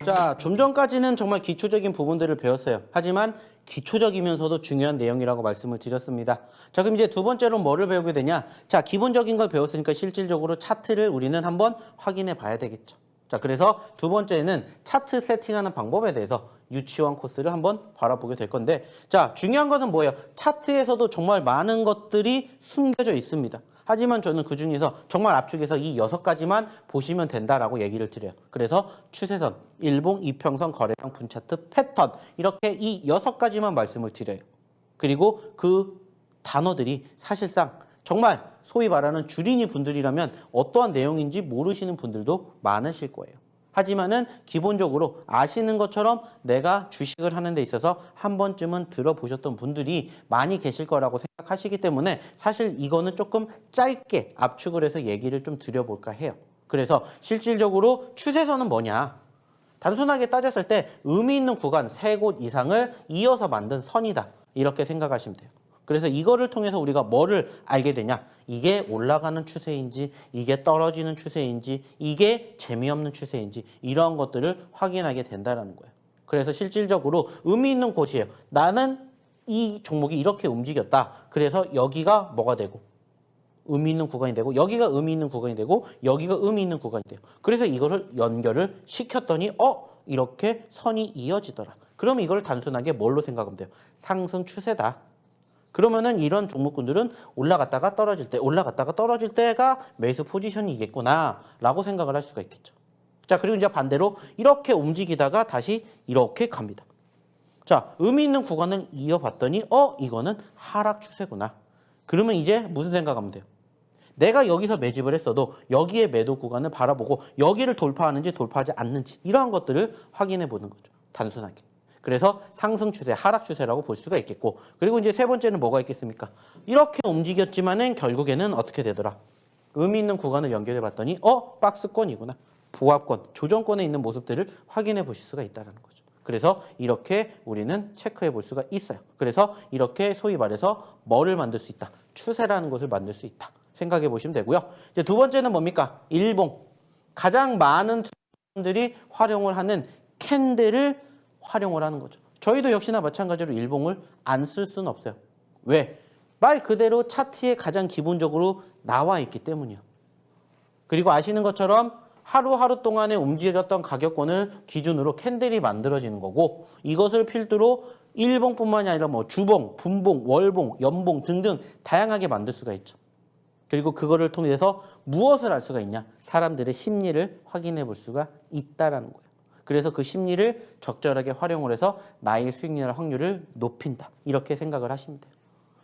자, 좀 전까지는 정말 기초적인 부분들을 배웠어요. 하지만 기초적이면서도 중요한 내용이라고 말씀을 드렸습니다. 자, 그럼 이제 두 번째로 뭐를 배우게 되냐? 자, 기본적인 걸 배웠으니까 실질적으로 차트를 우리는 한번 확인해 봐야 되겠죠. 자, 그래서 두 번째는 차트 세팅하는 방법에 대해서 유치원 코스를 한번 바라보게 될 건데, 자, 중요한 것은 뭐예요? 차트에서도 정말 많은 것들이 숨겨져 있습니다. 하지만 저는 그중에서 정말 압축해서 이 6가지만 보시면 된다라고 얘기를 드려요. 그래서 추세선, 일봉, 이평선, 거래량, 분차트, 패턴 이렇게 이 6가지만 말씀을 드려요. 그리고 그 단어들이 사실상 정말 소위 말하는 주린이 분들이라면 어떠한 내용인지 모르시는 분들도 많으실 거예요. 하지만은 기본적으로 아시는 것처럼 내가 주식을 하는 데 있어서 한 번쯤은 들어보셨던 분들이 많이 계실 거라고 생각하시기 때문에 사실 이거는 조금 짧게 압축을 해서 얘기를 좀 드려볼까 해요. 그래서 실질적으로 추세선은 뭐냐? 단순하게 따졌을 때 의미 있는 구간 3곳 이상을 이어서 만든 선이다. 이렇게 생각하시면 돼요. 그래서 이거를 통해서 우리가 뭐를 알게 되냐? 이게 올라가는 추세인지, 이게 떨어지는 추세인지, 이게 재미없는 추세인지 이런 것들을 확인하게 된다는 거예요. 그래서 실질적으로 의미 있는 곳이에요. 나는 이 종목이 이렇게 움직였다. 그래서 여기가 뭐가 되고 의미 있는 구간이 되고 여기가 의미 있는 구간이 되고 여기가 의미 있는 구간이 돼요. 그래서 이거를 연결을 시켰더니 이렇게 선이 이어지더라. 그럼 이걸 단순하게 뭘로 생각하면 돼요? 상승 추세다. 그러면은 이런 종목군들은 올라갔다가 떨어질 때, 올라갔다가 떨어질 때가 매수 포지션이겠구나 라고 생각을 할 수가 있겠죠. 자, 그리고 이제 반대로 이렇게 움직이다가 다시 이렇게 갑니다. 자, 의미 있는 구간을 이어봤더니 이거는 하락 추세구나. 그러면 이제 무슨 생각하면 돼요? 내가 여기서 매집을 했어도 여기에 매도 구간을 바라보고 여기를 돌파하는지 돌파하지 않는지 이러한 것들을 확인해 보는 거죠. 단순하게. 그래서 상승 추세, 하락 추세라고 볼 수가 있겠고, 그리고 이제 세 번째는 뭐가 있겠습니까? 이렇게 움직였지만은 결국에는 어떻게 되더라? 의미 있는 구간을 연결해 봤더니 박스권이구나. 보합권, 조정권에 있는 모습들을 확인해 보실 수가 있다는 거죠. 그래서 이렇게 우리는 체크해 볼 수가 있어요. 그래서 이렇게 소위 말해서 뭐를 만들 수 있다? 추세라는 것을 만들 수 있다. 생각해 보시면 되고요. 이제 두 번째는 뭡니까? 일봉. 가장 많은 투자자들이 활용을 하는 캔들을 활용을 하는 거죠. 저희도 역시나 마찬가지로 일봉을 안 쓸 수는 없어요. 왜? 말 그대로 차트에 가장 기본적으로 나와 있기 때문이요. 그리고 아시는 것처럼 하루하루 동안에 움직였던 가격권을 기준으로 캔들이 만들어지는 거고, 이것을 필두로 일봉뿐만이 아니라 뭐 주봉, 분봉, 월봉, 연봉 등등 다양하게 만들 수가 있죠. 그리고 그거를 통해서 무엇을 알 수가 있냐? 사람들의 심리를 확인해 볼 수가 있다라는 거예요. 그래서 그 심리를 적절하게 활용을 해서 나의 수익률 확률을 높인다. 이렇게 생각을 하시면 돼요.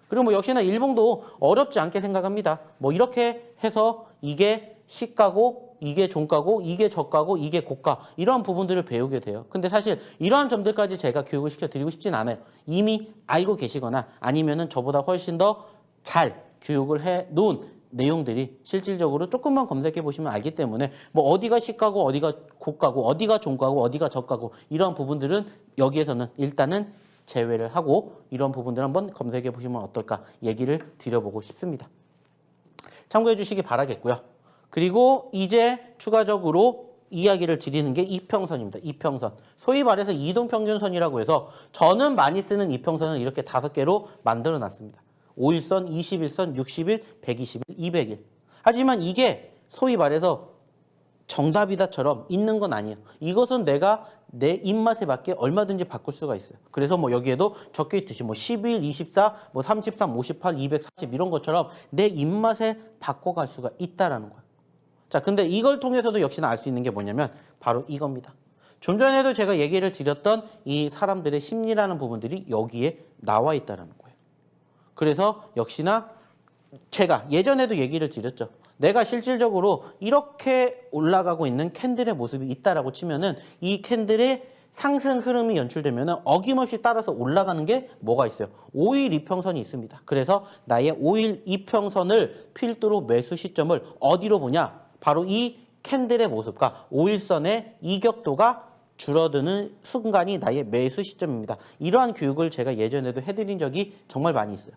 그리고 뭐 역시나 일봉도 어렵지 않게 생각합니다. 뭐 이렇게 해서 이게 시가고, 이게 종가고, 이게 저가고, 이게 고가 이러한 부분들을 배우게 돼요. 근데 사실 이러한 점들까지 제가 교육을 시켜드리고 싶진 않아요. 이미 알고 계시거나 아니면은 저보다 훨씬 더 잘 교육을 해 놓은 내용들이 실질적으로 조금만 검색해 보시면 알기 때문에 뭐 어디가 시가고 어디가 고가고 어디가 종가고 어디가 저가고 이런 부분들은 여기에서는 일단은 제외를 하고 이런 부분들 한번 검색해 보시면 어떨까 얘기를 드려보고 싶습니다. 참고해 주시기 바라겠고요. 그리고 이제 추가적으로 이야기를 드리는 게 이평선입니다. 이평선. 소위 말해서 이동평균선이라고 해서 저는 많이 쓰는 이평선을 이렇게 5개로 만들어 놨습니다. 5일선, 21선, 60일, 120일, 200일. 하지만 이게 소위 말해서 정답이다처럼 있는 건 아니에요. 이것은 내가 내 입맛에 맞게 얼마든지 바꿀 수가 있어요. 그래서 뭐 여기에도 적혀 있듯이 뭐 12일, 24, 뭐 33, 58, 240 이런 것처럼 내 입맛에 바꿔갈 수가 있다라는 거예요. 자, 근데 이걸 통해서도 역시나 알 수 있는 게 뭐냐면 바로 이겁니다. 좀 전에도 제가 얘기를 드렸던 이 사람들의 심리라는 부분들이 여기에 나와 있다라는 거예요. 그래서 역시나 제가 예전에도 얘기를 드렸죠. 내가 실질적으로 이렇게 올라가고 있는 캔들의 모습이 있다라고 치면은 이 캔들의 상승 흐름이 연출되면은 어김없이 따라서 올라가는 게 뭐가 있어요? 5일 이평선이 있습니다. 그래서 나의 5일 이평선을 필두로 매수 시점을 어디로 보냐? 바로 이 캔들의 모습과 5일선의 이격도가 줄어드는 순간이 나의 매수 시점입니다. 이러한 교육을 제가 예전에도 해드린 적이 정말 많이 있어요.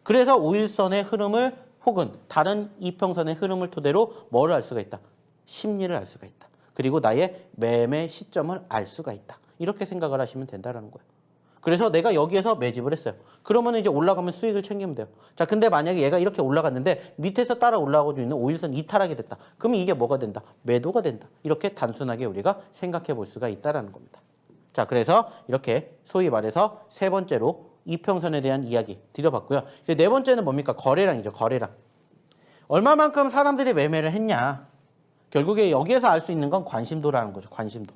그래서 5일선의 흐름을 혹은 다른 이평선의 흐름을 토대로 뭐를 알 수가 있다? 심리를 알 수가 있다. 그리고 나의 매매 시점을 알 수가 있다. 이렇게 생각을 하시면 된다는 거예요. 그래서 내가 여기에서 매집을 했어요. 그러면 이제 올라가면 수익을 챙기면 돼요. 자, 근데 만약에 얘가 이렇게 올라갔는데 밑에서 따라 올라가고 있는 5일선 이탈하게 됐다. 그러면 이게 뭐가 된다? 매도가 된다. 이렇게 단순하게 우리가 생각해 볼 수가 있다는 겁니다. 자, 그래서 이렇게 소위 말해서 세 번째로 이평선에 대한 이야기 드려봤고요. 이제 네 번째는 뭡니까? 거래량이죠. 거래량. 얼마만큼 사람들이 매매를 했냐. 결국에 여기에서 알 수 있는 건 관심도라는 거죠. 관심도.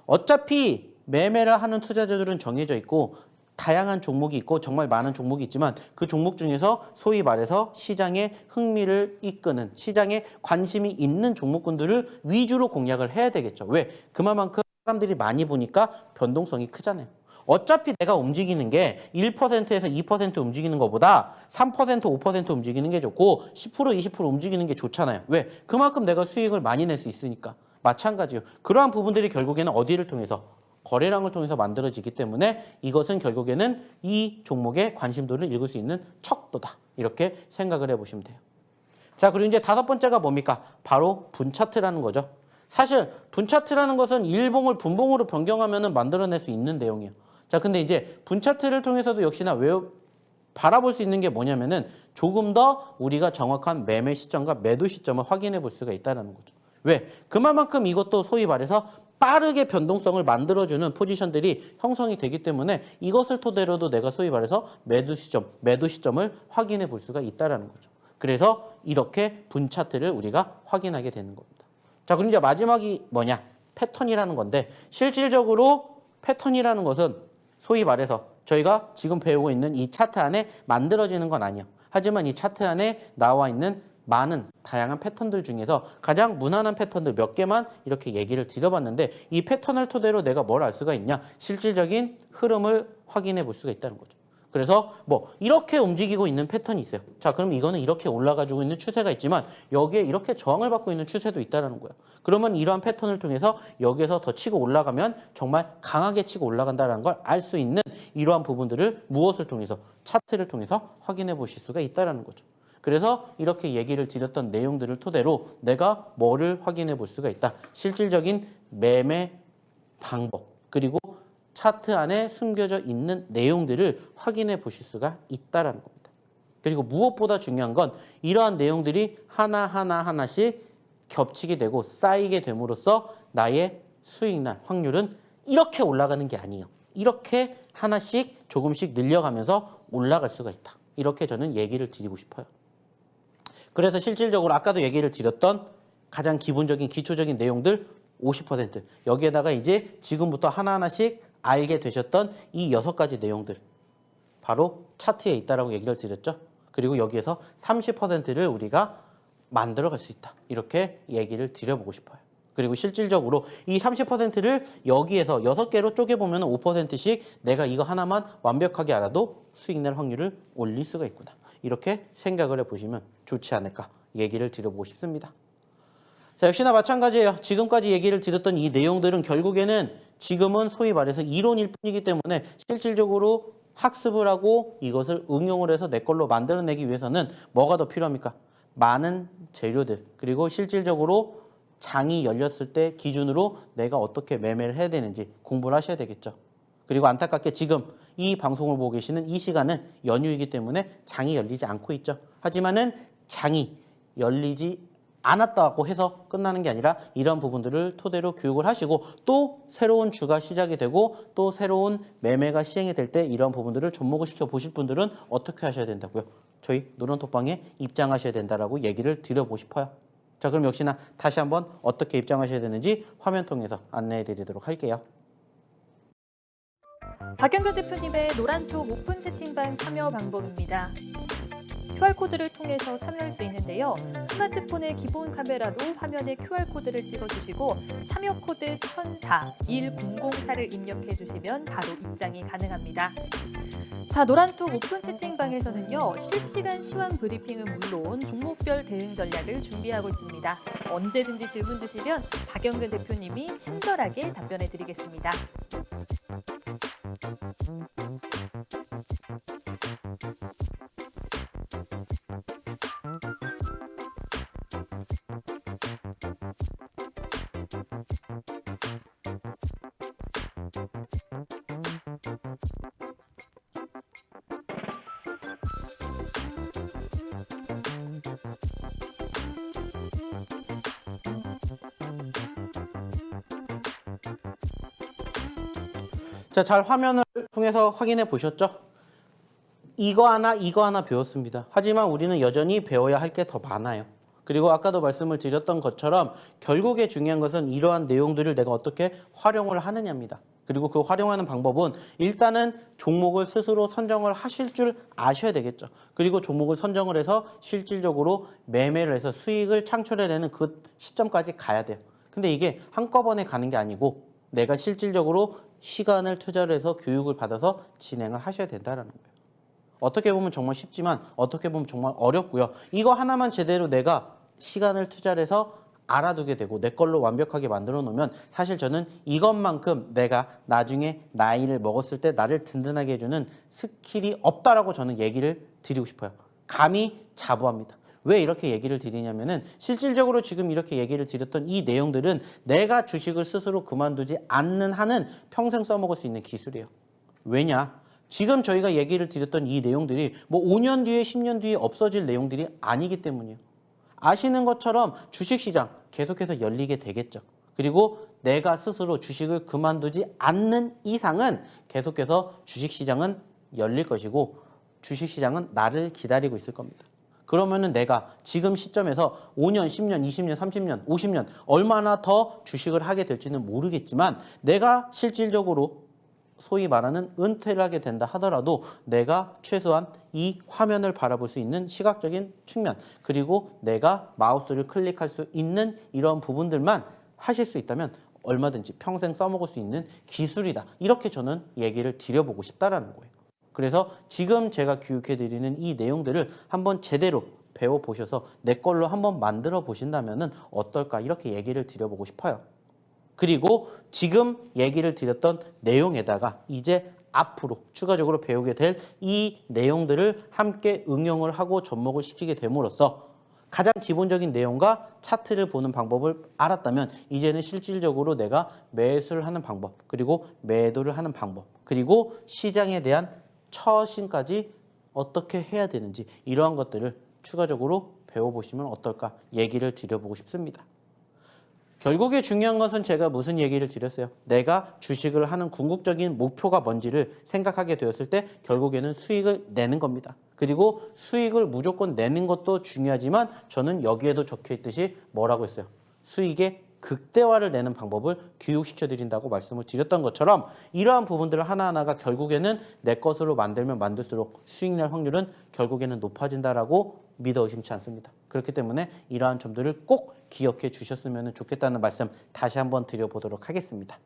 어차피 매매를 하는 투자자들은 정해져 있고 다양한 종목이 있고 정말 많은 종목이 있지만 그 종목 중에서 소위 말해서 시장에 흥미를 이끄는 시장에 관심이 있는 종목군들을 위주로 공략을 해야 되겠죠. 왜? 그만큼 사람들이 많이 보니까 변동성이 크잖아요. 어차피 내가 움직이는 게 1%에서 2% 움직이는 것보다 3%, 5% 움직이는 게 좋고 10%, 20% 움직이는 게 좋잖아요. 왜? 그만큼 내가 수익을 많이 낼 수 있으니까. 마찬가지예요. 그러한 부분들이 결국에는 어디를 통해서? 거래량을 통해서 만들어지기 때문에 이것은 결국에는 이 종목의 관심도를 읽을 수 있는 척도다. 이렇게 생각을 해보시면 돼요. 자, 그리고 이제 다섯 번째가 뭡니까? 바로 분차트라는 거죠. 사실 분차트라는 것은 일봉을 분봉으로 변경하면 만들어낼 수 있는 내용이에요. 자, 근데 이제 분차트를 통해서도 역시나 바라볼 수 있는 게 뭐냐면은 조금 더 우리가 정확한 매매 시점과 매도 시점을 확인해 볼 수가 있다는 거죠. 왜? 그만큼 이것도 소위 말해서 빠르게 변동성을 만들어주는 포지션들이 형성이 되기 때문에 이것을 토대로도 내가 소위 말해서 매도 시점을 확인해 볼 수가 있다는 거죠. 그래서 이렇게 분차트를 우리가 확인하게 되는 겁니다. 자, 그럼 이제 마지막이 뭐냐? 패턴이라는 건데 실질적으로 패턴이라는 것은 소위 말해서 저희가 지금 배우고 있는 이 차트 안에 만들어지는 건 아니에요. 하지만 이 차트 안에 나와 있는 많은 다양한 패턴들 중에서 가장 무난한 패턴들 몇 개만 이렇게 얘기를 드려봤는데 이 패턴을 토대로 내가 뭘 알 수가 있냐? 실질적인 흐름을 확인해 볼 수가 있다는 거죠. 그래서 뭐 이렇게 움직이고 있는 패턴이 있어요. 자, 그럼 이거는 이렇게 올라가지고 있는 추세가 있지만 여기에 이렇게 저항을 받고 있는 추세도 있다는 거예요. 그러면 이러한 패턴을 통해서 여기에서 더 치고 올라가면 정말 강하게 치고 올라간다는 걸 알 수 있는 이러한 부분들을 무엇을 통해서? 차트를 통해서 확인해 보실 수가 있다는 거죠. 그래서 이렇게 얘기를 드렸던 내용들을 토대로 내가 뭐를 확인해 볼 수가 있다. 실질적인 매매 방법 그리고 차트 안에 숨겨져 있는 내용들을 확인해 보실 수가 있다는 겁니다. 그리고 무엇보다 중요한 건 이러한 내용들이 하나씩 겹치게 되고 쌓이게 됨으로써 나의 수익날 확률은 이렇게 올라가는 게 아니에요. 이렇게 하나씩 조금씩 늘려가면서 올라갈 수가 있다. 이렇게 저는 얘기를 드리고 싶어요. 그래서 실질적으로 아까도 얘기를 드렸던 가장 기본적인 기초적인 내용들 50% 여기에다가 이제 지금부터 하나씩 알게 되셨던 이 6가지 내용들 바로 차트에 있다라고 얘기를 드렸죠. 그리고 여기에서 30%를 우리가 만들어갈 수 있다. 이렇게 얘기를 드려보고 싶어요. 그리고 실질적으로 이 30%를 여기에서 6개로 쪼개보면 5%씩 내가 이거 하나만 완벽하게 알아도 수익 낼 확률을 올릴 수가 있구나. 이렇게 생각을 해보시면 좋지 않을까 얘기를 드려보고 싶습니다. 자, 역시나 마찬가지예요. 지금까지 얘기를 드렸던 이 내용들은 결국에는 지금은 소위 말해서 이론일 뿐이기 때문에 실질적으로 학습을 하고 이것을 응용을 해서 내 걸로 만들어내기 위해서는 뭐가 더 필요합니까? 많은 재료들 그리고 실질적으로 장이 열렸을 때 기준으로 내가 어떻게 매매를 해야 되는지 공부를 하셔야 되겠죠. 그리고 안타깝게 지금 이 방송을 보고 계시는 이 시간은 연휴이기 때문에 장이 열리지 않고 있죠. 하지만은 장이 열리지 않았다고 해서 끝나는 게 아니라 이런 부분들을 토대로 교육을 하시고 또 새로운 주가 시작이 되고 또 새로운 매매가 시행이 될 때 이런 부분들을 접목을 시켜 보실 분들은 어떻게 하셔야 된다고요? 저희 노론톡방에 입장하셔야 된다라고 얘기를 드려보고 싶어요. 자, 그럼 역시나 다시 한번 어떻게 입장하셔야 되는지 화면 통해서 안내해 드리도록 할게요. 박영근 대표님의 노란톡 오픈 채팅방 참여 방법입니다. QR코드를 통해서 참여할 수 있는데요. 스마트폰의 기본 카메라로 화면에 QR코드를 찍어주시고 참여 코드 1004-1004를 입력해 주시면 바로 입장이 가능합니다. 자, 노란톡 오픈 채팅방에서는요. 실시간 시황 브리핑은 물론 종목별 대응 전략을 준비하고 있습니다. 언제든지 질문 주시면 박영근 대표님이 친절하게 답변해 드리겠습니다. 자, 잘 화면을 통해서 확인해 보셨죠? 이거 하나 배웠습니다. 하지만 우리는 여전히 배워야 할 게 더 많아요. 그리고 아까도 말씀을 드렸던 것처럼 결국에 중요한 것은 이러한 내용들을 내가 어떻게 활용을 하느냐입니다. 그리고 그 활용하는 방법은 일단은 종목을 스스로 선정을 하실 줄 아셔야 되겠죠. 그리고 종목을 선정을 해서 실질적으로 매매를 해서 수익을 창출해내는 그 시점까지 가야 돼요. 근데 이게 한꺼번에 가는 게 아니고 내가 실질적으로 시간을 투자를 해서 교육을 받아서 진행을 하셔야 된다는 거예요. 어떻게 보면 정말 쉽지만 어떻게 보면 정말 어렵고요. 이거 하나만 제대로 내가 시간을 투자를 해서 알아두게 되고 내 걸로 완벽하게 만들어 놓으면 사실 저는 이것만큼 내가 나중에 나이를 먹었을 때 나를 든든하게 해주는 스킬이 없다라고 저는 얘기를 드리고 싶어요. 감히 자부합니다. 왜 이렇게 얘기를 드리냐면은 실질적으로 지금 이렇게 얘기를 드렸던 이 내용들은 내가 주식을 스스로 그만두지 않는 한은 평생 써먹을 수 있는 기술이에요. 왜냐? 지금 저희가 얘기를 드렸던 이 내용들이 뭐 5년 뒤에 10년 뒤에 없어질 내용들이 아니기 때문이에요. 아시는 것처럼 주식시장 계속해서 열리게 되겠죠. 그리고 내가 스스로 주식을 그만두지 않는 이상은 계속해서 주식시장은 열릴 것이고 주식시장은 나를 기다리고 있을 겁니다. 그러면은 내가 지금 시점에서 5년, 10년, 20년, 30년, 50년 얼마나 더 주식을 하게 될지는 모르겠지만 내가 실질적으로 소위 말하는 은퇴를 하게 된다 하더라도 내가 최소한 이 화면을 바라볼 수 있는 시각적인 측면 그리고 내가 마우스를 클릭할 수 있는 이런 부분들만 하실 수 있다면 얼마든지 평생 써먹을 수 있는 기술이다. 이렇게 저는 얘기를 드려보고 싶다라는 거예요. 그래서 지금 제가 교육해드리는 이 내용들을 한번 제대로 배워보셔서 내 걸로 한번 만들어 보신다면 어떨까 이렇게 얘기를 드려보고 싶어요. 그리고 지금 얘기를 드렸던 내용에다가 이제 앞으로 추가적으로 배우게 될 이 내용들을 함께 응용을 하고 접목을 시키게 됨으로써 가장 기본적인 내용과 차트를 보는 방법을 알았다면 이제는 실질적으로 내가 매수를 하는 방법 그리고 매도를 하는 방법 그리고 시장에 대한 처신까지 어떻게 해야 되는지 이러한 것들을 추가적으로 배워보시면 어떨까 얘기를 드려보고 싶습니다. 결국에 중요한 것은 제가 무슨 얘기를 드렸어요? 내가 주식을 하는 궁극적인 목표가 뭔지를 생각하게 되었을 때 결국에는 수익을 내는 겁니다. 그리고 수익을 무조건 내는 것도 중요하지만 저는 여기에도 적혀 있듯이 뭐라고 했어요? 수익의 극대화를 내는 방법을 교육시켜 드린다고 말씀을 드렸던 것처럼 이러한 부분들을 하나하나가 결국에는 내 것으로 만들면 만들수록 수익 낼 확률은 결국에는 높아진다라고 믿어 의심치 않습니다. 그렇기 때문에 이러한 점들을 꼭 기억해 주셨으면 좋겠다는 말씀 다시 한번 드려보도록 하겠습니다.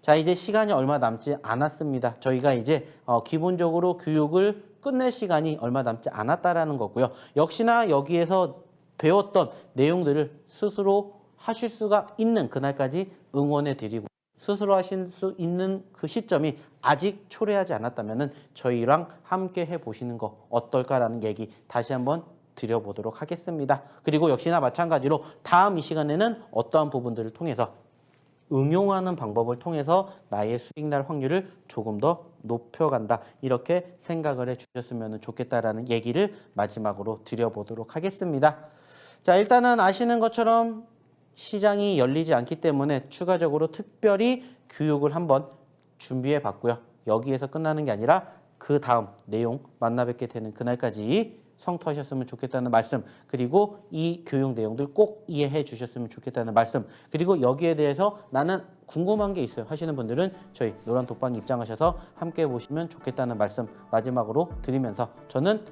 자, 이제 시간이 얼마 남지 않았습니다. 저희가 이제 기본적으로 교육을 끝낼 시간이 얼마 남지 않았다라는 거고요. 역시나 여기에서 배웠던 내용들을 스스로 하실 수가 있는 그날까지 응원해 드리고 스스로 하실 수 있는 그 시점이 아직 초래하지 않았다면 저희랑 함께 해보시는 거 어떨까라는 얘기 다시 한번 드려보도록 하겠습니다. 그리고 역시나 마찬가지로 다음 이 시간에는 어떠한 부분들을 통해서 응용하는 방법을 통해서 나의 수익 날 확률을 조금 더 높여간다. 이렇게 생각을 해주셨으면 좋겠다라는 얘기를 마지막으로 드려보도록 하겠습니다. 자, 일단은 아시는 것처럼 시장이 열리지 않기 때문에 추가적으로 특별히 교육을 한번 준비해 봤고요. 여기에서 끝나는 게 아니라 그 다음 내용 만나 뵙게 되는 그날까지 성투하셨으면 좋겠다는 말씀 그리고 이 교육 내용들 꼭 이해해 주셨으면 좋겠다는 말씀 그리고 여기에 대해서 나는 궁금한 게 있어요 하시는 분들은 저희 노란 독방에 입장하셔서 함께 보시면 좋겠다는 말씀 마지막으로 드리면서 저는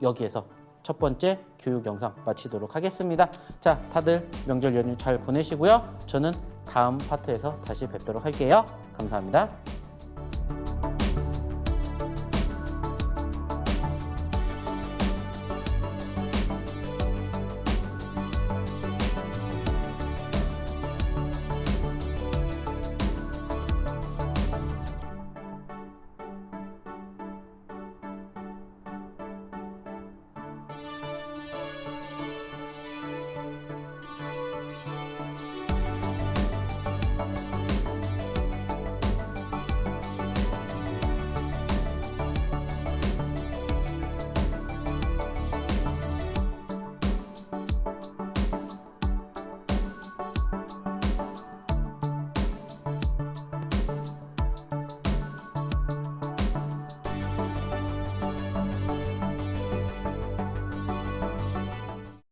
여기에서 첫 번째 교육 영상 마치도록 하겠습니다. 자, 다들 명절 연휴 잘 보내시고요. 저는 다음 파트에서 다시 뵙도록 할게요. 감사합니다.